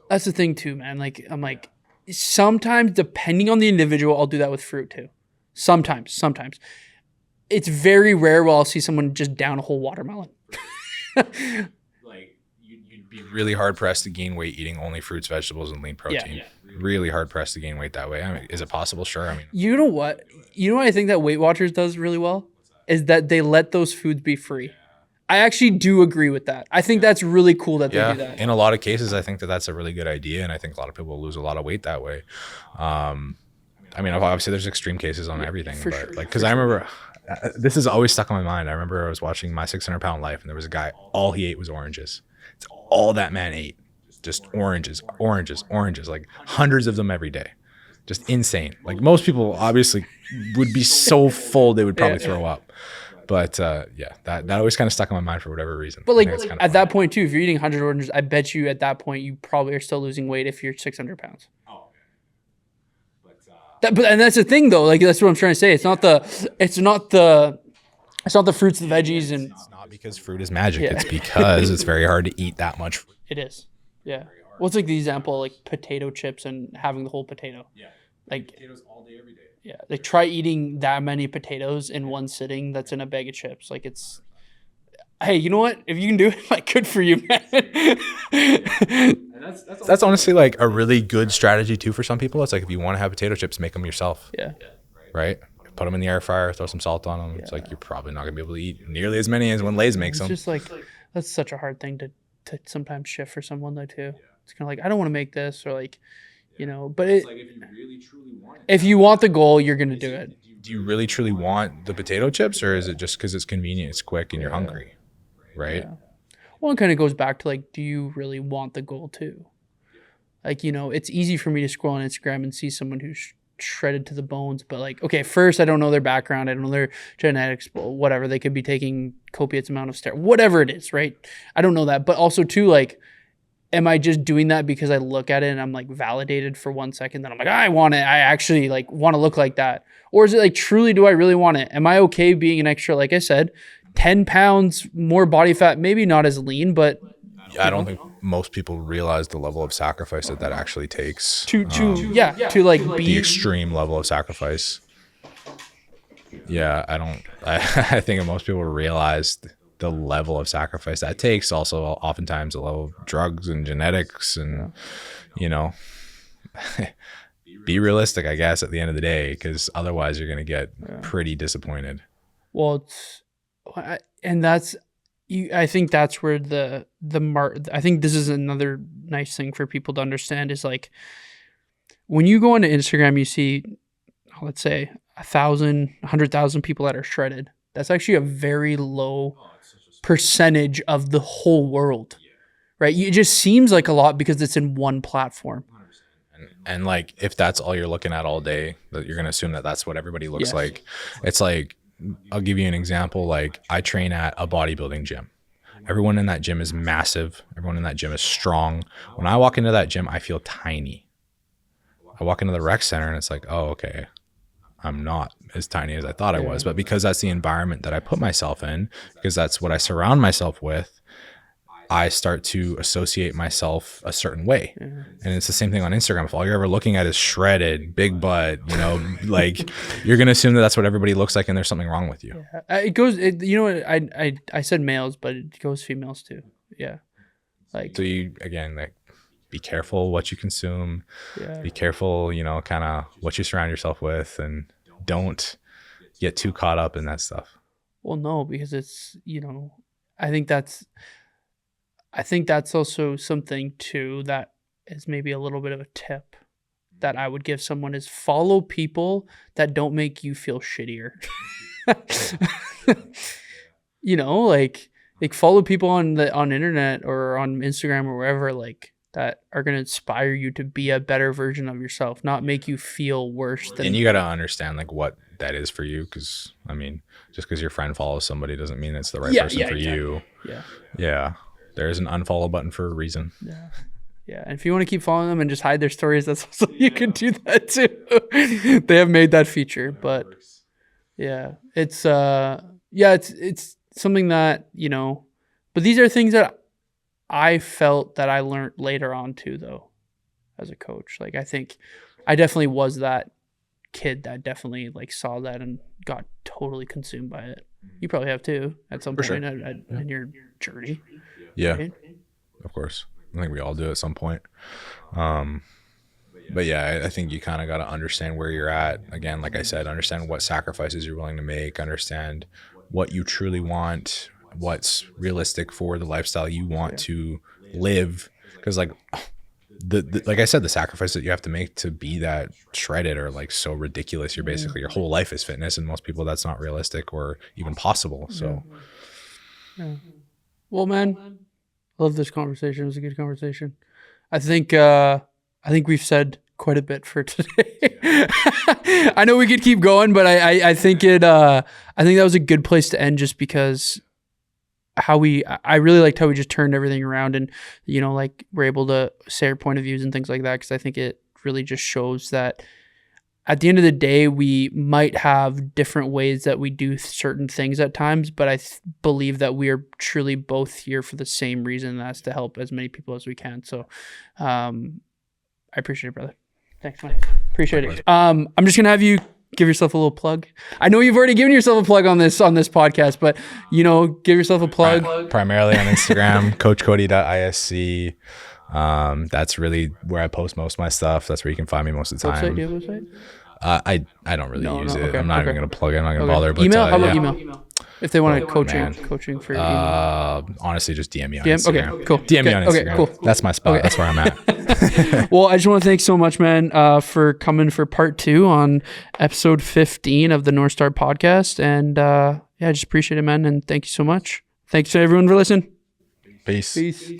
that's the thing too, man. Like I'm like sometimes depending on the individual, I'll do that with fruit too. Sometimes. It's very rare where I'll see someone just down a whole watermelon. Like you'd be really hard pressed to gain weight eating only fruits, vegetables, and lean protein. Yeah. Really hard pressed to gain weight that way. I mean, is it possible? Sure. I mean, You know what I think that Weight Watchers does really well is that they let those foods be free. I actually do agree with that. I think that's really cool that they do that. In a lot of cases, I think that's a really good idea, and I think a lot of people lose a lot of weight that way. I mean, obviously, there's extreme cases on everything, but sure. like, because I remember this is always stuck in my mind. I remember I was watching My 600-Pound Life, and there was a guy. All he ate was oranges. It's all that man ate, just oranges, like hundreds of them every day. Just insane. Like most people, obviously, would be so full they would probably throw up. But that always kind of stuck in my mind for whatever reason. But like at that point too, if you're eating 100 oranges, I bet you at that point you probably are still losing weight if you're 600 pounds. Oh, okay. And that's the thing though. Like that's what I'm trying to say. It's not the fruits, the veggies, and It's not because fruit is magic. It's because it's very hard to eat that much fruit. it is. Yeah. What's like the example like potato chips and having the whole potato? Yeah. Like Potatoes all day, every day. yeah, like try eating that many potatoes in one sitting. That's in a bag of chips. Like it's. Hey, you know what? If you can do it, like good for you, man. And that's honestly like a really good strategy too for some people. It's like if you want to have potato chips, make them yourself. Yeah. Right? put them in the air fryer, throw some salt on them. Yeah. It's like, you're probably not gonna be able to eat nearly as many as when Lay's makes them. It's just like, that's such a hard thing to sometimes shift for someone though too. It's kind of like, I don't want to make this, or like, you know, but it's like, if you really truly want it, if you want the goal, you're gonna do it. Do you really truly want the potato chips, or is it just because it's convenient, it's quick, and you're hungry, right? Yeah. Well, it kind of goes back to like, do you really want the goal too? Like, you know, it's easy for me to scroll on Instagram and see someone who's shredded to the bones, but like, okay, first, I don't know their background, I don't know their genetics, whatever. They could be taking copious amount of steroids, whatever it is, right? I don't know that, but also too, like, am I just doing that because I look at it and I'm like validated for 1 second that I'm like, I want it, I actually like want to look like that? Or is it like, truly, do I really want it? Am I okay being an extra, like I said, 10 pounds more body fat, maybe not as lean, but I don't think most people realize the level of sacrifice that actually takes to like be the extreme level of sacrifice. Yeah, I think most people realize the level of sacrifice that takes. Also, oftentimes the level of drugs and genetics, and you know, be realistic, I guess, at the end of the day, because otherwise you're going to get pretty disappointed. Well, I think that's where I think this is another nice thing for people to understand is like, when you go onto Instagram, you see, let's say 1,000, 100,000 people that are shredded. That's actually a very low percentage of the whole world, right? It just seems like a lot because it's in one platform. And like, if that's all you're looking at all day, that you're going to assume that that's what everybody looks like. It's like, I'll give you an example. Like, I train at a bodybuilding gym. Everyone in that gym is massive. Everyone in that gym is strong. When I walk into that gym, I feel tiny. I walk into the rec center and it's like, oh, okay, I'm not as tiny as I thought I was. But because that's the environment that I put myself in, because that's what I surround myself with, I start to associate myself a certain way. And it's the same thing on Instagram. If all you're ever looking at is shredded, big butt, you know, like, you're going to assume that that's what everybody looks like and there's something wrong with you. It goes, you know, I said males, but it goes females too. Yeah. Like, so you, again, like, be careful what you consume. Be careful, you know, kind of what you surround yourself with, and don't get too caught up in that stuff. Well, no, because it's, you know, I think that's also something too that is maybe a little bit of a tip that I would give someone is follow people that don't make you feel shittier. You know, like follow people on internet or on Instagram or wherever, like, that are going to inspire you to be a better version of yourself, not make you feel worse than. And you got to understand like what that is for you. Cause I mean, just cause your friend follows somebody doesn't mean it's the right person for you. Yeah. There is an unfollow button for a reason. Yeah. And if you want to keep following them and just hide their stories, that's also, you can do that too. They have made that feature, but it's something that, you know, but these are things that I felt that I learned later on too, though, as a coach. Like, I think I definitely was that kid that definitely like saw that and got totally consumed by it. You probably have too at some point in your journey. Yeah, right? Of course. I think we all do at some point. But yeah, I think you kind of got to understand where you're at. Again, like I said, understand what sacrifices you're willing to make, understand what you truly want, what's realistic for the lifestyle you want to live. Because like like I said, the sacrifice that you have to make to be that shredded are like so ridiculous. You're basically, your whole life is fitness, and most people that's not realistic or even possible. So well, man, I love this conversation. It was a good conversation. I think we've said quite a bit for today. I know we could keep going, but I think that was a good place to end, just because I really liked how we just turned everything around, and, you know, like, we're able to say our point of views and things like that, because I think it really just shows that at the end of the day, we might have different ways that we do certain things at times, but I believe that we are truly both here for the same reason, and that's to help as many people as we can. So I appreciate it, brother. Thanks, man. Appreciate it. I'm just going to have you give yourself a little plug. I know you've already given yourself a plug on this podcast, but, you know, give yourself a plug. Primarily on Instagram, coachcody.isc. That's really where I post most of my stuff. That's where you can find me most of the time. Website? Do you have a I don't really use it. okay, I'm not okay. even gonna plug it. I'm not gonna bother. But Email? How about yeah. email? If they want man. coaching for email. Honestly, just DM me on DM? Instagram. Okay, cool. DM me on Okay, Instagram. cool. That's my spot. That's where I'm at. Well, I just want to thank so much, man, for coming for part 2 on episode 15 of the North Star podcast. And yeah, I just appreciate it, man. And thank you so much. Thanks to everyone for listening. Peace. Peace.